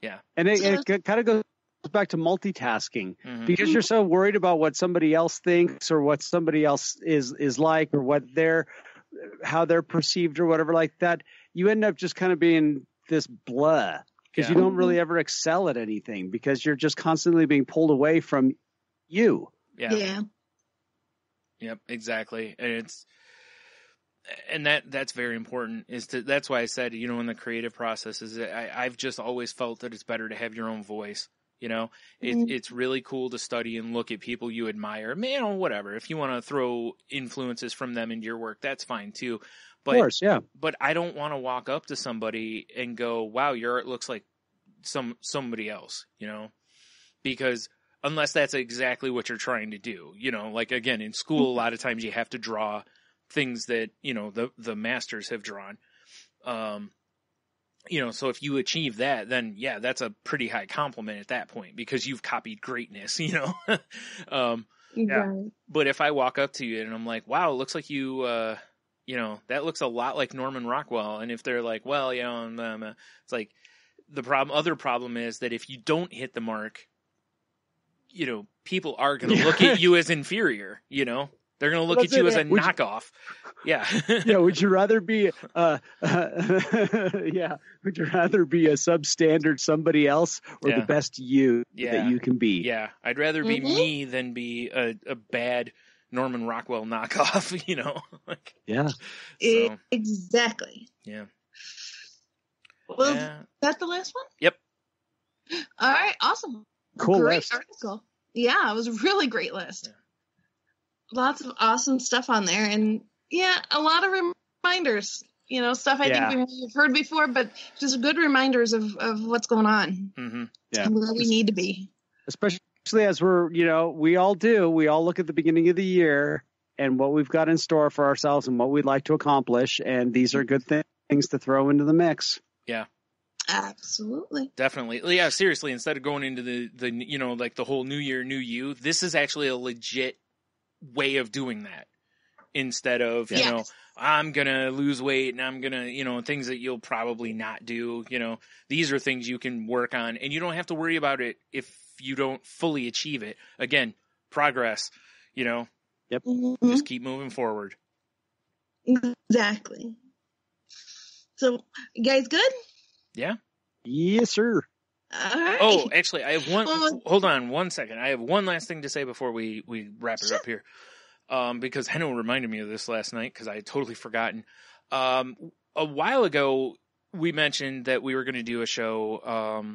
Yeah. And it kind of goes back to multitasking, because you're so worried about what somebody else thinks or what somebody else is like, or how they're perceived or whatever like that. You end up just kind of being this blah, because you don't really ever excel at anything, because you're just constantly being pulled away from you. Yeah. Yep, exactly. And that's very important. That's why I said, in the creative process, is that I've just always felt that it's better to have your own voice. It's really cool to study and look at people you admire. Whatever. If you want to throw influences from them into your work, that's fine too. But, of course, yeah. But I don't want to walk up to somebody and go, wow, your art looks like somebody else, because unless that's exactly what you're trying to do, like, again, in school, a lot of times you have to draw things that, the masters have drawn. So if you achieve that, then that's a pretty high compliment at that point, because you've copied greatness, But if I walk up to you and I'm like, wow, it looks like you, that looks a lot like Norman Rockwell. And if they're like, well, it's like other problem is that if you don't hit the mark, people are going to look at you as inferior, They're going to look at you as a knockoff. Yeah. Would you rather be would you rather be a substandard somebody else, or the best you that you can be? Yeah. I'd rather be me than be a bad Norman Rockwell knockoff, So, exactly. Yeah. Well, that's the last one? Yep. All right. Awesome. Cool great list. article. Yeah, it was a really great list. Yeah. Lots of awesome stuff on there, and a lot of reminders, stuff I think we've heard before, but just good reminders of what's going on and where we need to be. Especially as we all look at the beginning of the year and what we've got in store for ourselves and what we'd like to accomplish, and these are good things to throw into the mix. Yeah. Absolutely. Definitely. Yeah, seriously, instead of going into the like the whole new year, new you, this is actually a legit way of doing that, instead of, I'm going to lose weight and I'm going to, things that you'll probably not do, these are things you can work on, and you don't have to worry about it if you don't fully achieve it. Again, progress, Yep. Just keep moving forward. Exactly. So, you guys good? Yeah. Yes, sir. All right. Oh, actually, I have one. Hold on 1 second. I have one last thing to say before we wrap it up here. Because Henno reminded me of this last night, because I had totally forgotten. A while ago, we mentioned that we were going to do a show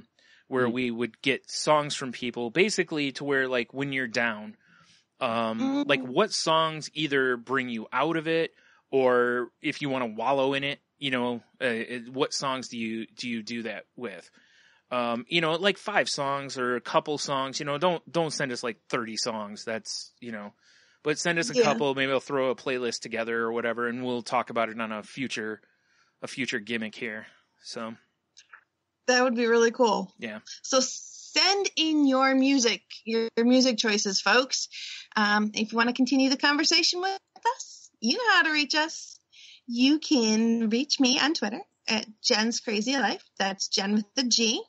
where we would get songs from people, basically to where, like, when you're down, like what songs either bring you out of it, or if you want to wallow in it, what songs do you do that with? Like 5 songs or a couple songs, don't send us like 30 songs. That's, but send us a couple, maybe I'll throw a playlist together or whatever, and we'll talk about it on a future gimmick here. So that would be really cool. Yeah. So send in your music choices, folks. If you want to continue the conversation with us, you know how to reach us. You can reach me on Twitter at Jen's Crazy Life. That's Jen with the G.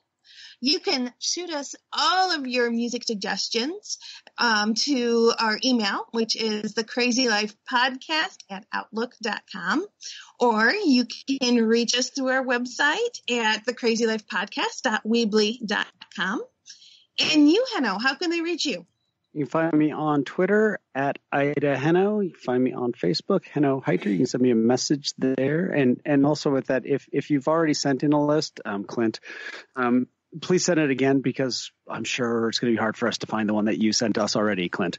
You can shoot us all of your music suggestions to our email, which is thecrazylifepodcast@outlook.com. Or you can reach us through our website at thecrazylifepodcast.weebly.com. And you, Henno, how can they reach you? You can find me on Twitter at Ida Henno. You can find me on Facebook, Henno Heiter. You can send me a message there. And also with that, if you've already sent in a list, Clint, please send it again, because I'm sure it's going to be hard for us to find the one that you sent us already, Clint.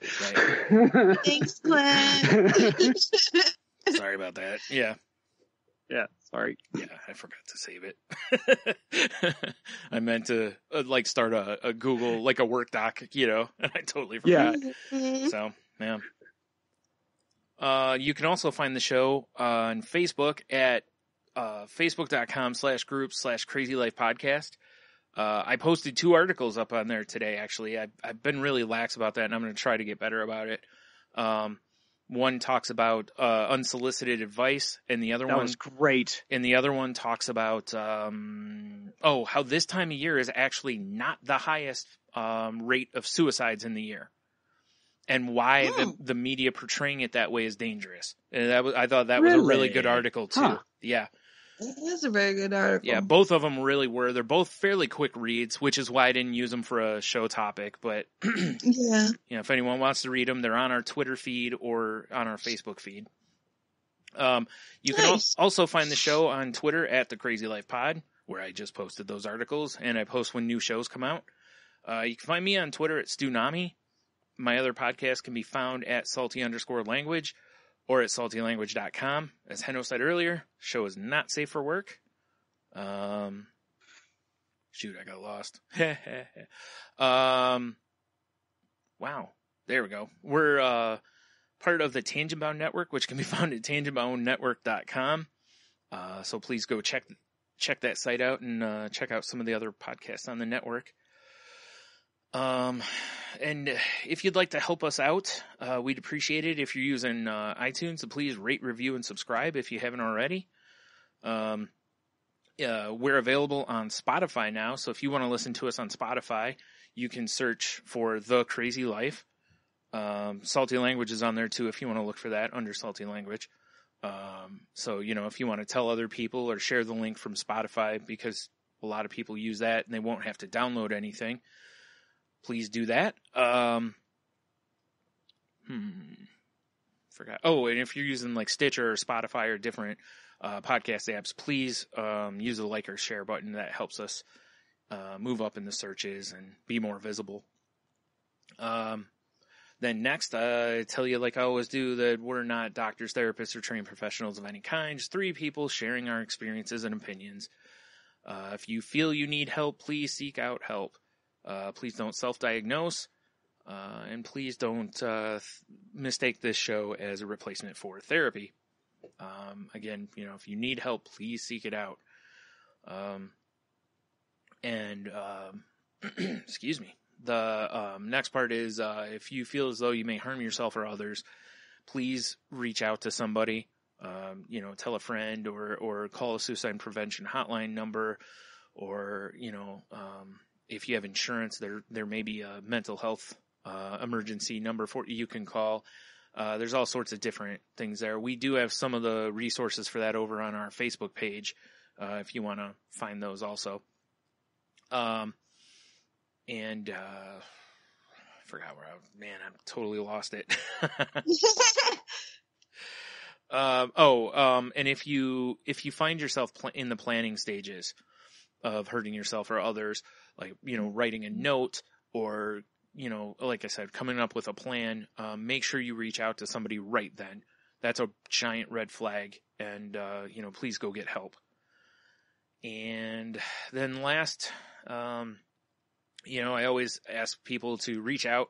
Right. Thanks, Clint. Sorry about that. Yeah. Yeah, sorry. Yeah, I forgot to save it. I meant to start a Google, like a work doc, and I totally forgot. Mhm. So, yeah. You can also find the show on Facebook at facebook.com/groups/crazylifepodcast. I posted 2 articles up on there today, actually. I've been really lax about that, and I'm going to try to get better about it. One talks about unsolicited advice, and the other That one was great. And the other one talks about how this time of year is actually not the highest rate of suicides in the year, and why the media portraying it that way is dangerous. And I thought that was a really good article too. Huh. Yeah. It is a very good article. Yeah, both of them really were. They're both fairly quick reads, which is why I didn't use them for a show topic. But Yeah. if anyone wants to read them, they're on our Twitter feed or on our Facebook feed. You can also find the show on Twitter at The Crazy Life Pod, where I just posted those articles, and I post when new shows come out. You can find me on Twitter at Stunami. My other podcast can be found at salty_language. Or at saltylanguage.com. As Henno said earlier, show is not safe for work. Shoot, I got lost. Wow, there we go. We're part of the Tangent Bound Network, which can be found at tangentboundnetwork.com. So please go check that site out and check out some of the other podcasts on the network. And if you'd like to help us out, we'd appreciate it if you're using iTunes, so please rate, review, and subscribe if you haven't already. We're available on Spotify now, so if you want to listen to us on Spotify, you can search for The Crazy Life. Salty Language is on there too if you want to look for that under Salty Language. So, if you want to tell other people or share the link from Spotify, because a lot of people use that and they won't have to download anything, please do that. Forgot. Oh, and if you're using like Stitcher or Spotify or different podcast apps, please use the like or share button. That helps us move up in the searches and be more visible. Then next, I tell you, like I always do, that we're not doctors, therapists, or trained professionals of any kind. Just 3 people sharing our experiences and opinions. If you feel you need help, please seek out help. Please don't self-diagnose, and please don't mistake this show as a replacement for therapy. Again, if you need help, please seek it out. Excuse me. The next part is if you feel as though you may harm yourself or others, please reach out to somebody. Tell a friend or call a suicide prevention hotline number, or if you have insurance, there may be a mental health emergency number for you can call. There's all sorts of different things there. We do have some of the resources for that over on our Facebook page, if you want to find those also. I forgot where I'm totally lost it. And if you find yourself in the planning stages of hurting yourself or others, like, writing a note or, like I said, coming up with a plan, make sure you reach out to somebody right then. That's a giant red flag, and, please go get help. And then last, I always ask people to reach out,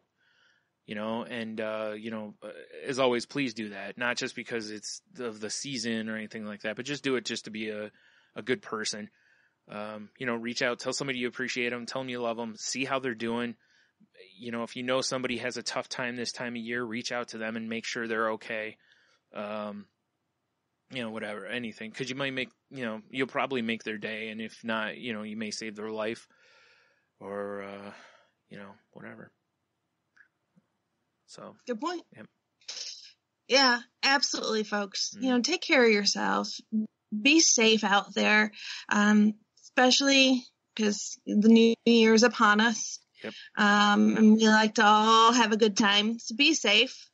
as always, please do that. Not just because it's of the season or anything like that, but just do it just to be a good person. Reach out, tell somebody you appreciate them, tell them you love them, see how they're doing. If somebody has a tough time this time of year, reach out to them and make sure they're okay. whatever, anything. Because you might make, you'll probably make their day. And if not, you may save their life or, whatever. So. Good point. Yep. Yeah, absolutely, folks. Take care of yourselves. Be safe out there, especially because the new year is upon us. Yep. And we like to all have a good time. So be safe.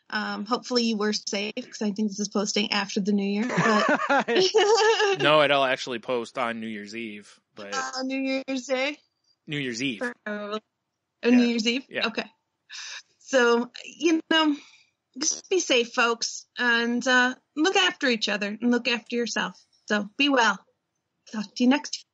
Hopefully you were safe, because I think this is posting after the new year. But No, it'll actually post on New Year's Eve. But New Year's Day? New Year's Eve. New Year's Eve? Yeah. Okay. So, just be safe, folks, and look after each other and look after yourself. So be well. Talk to you next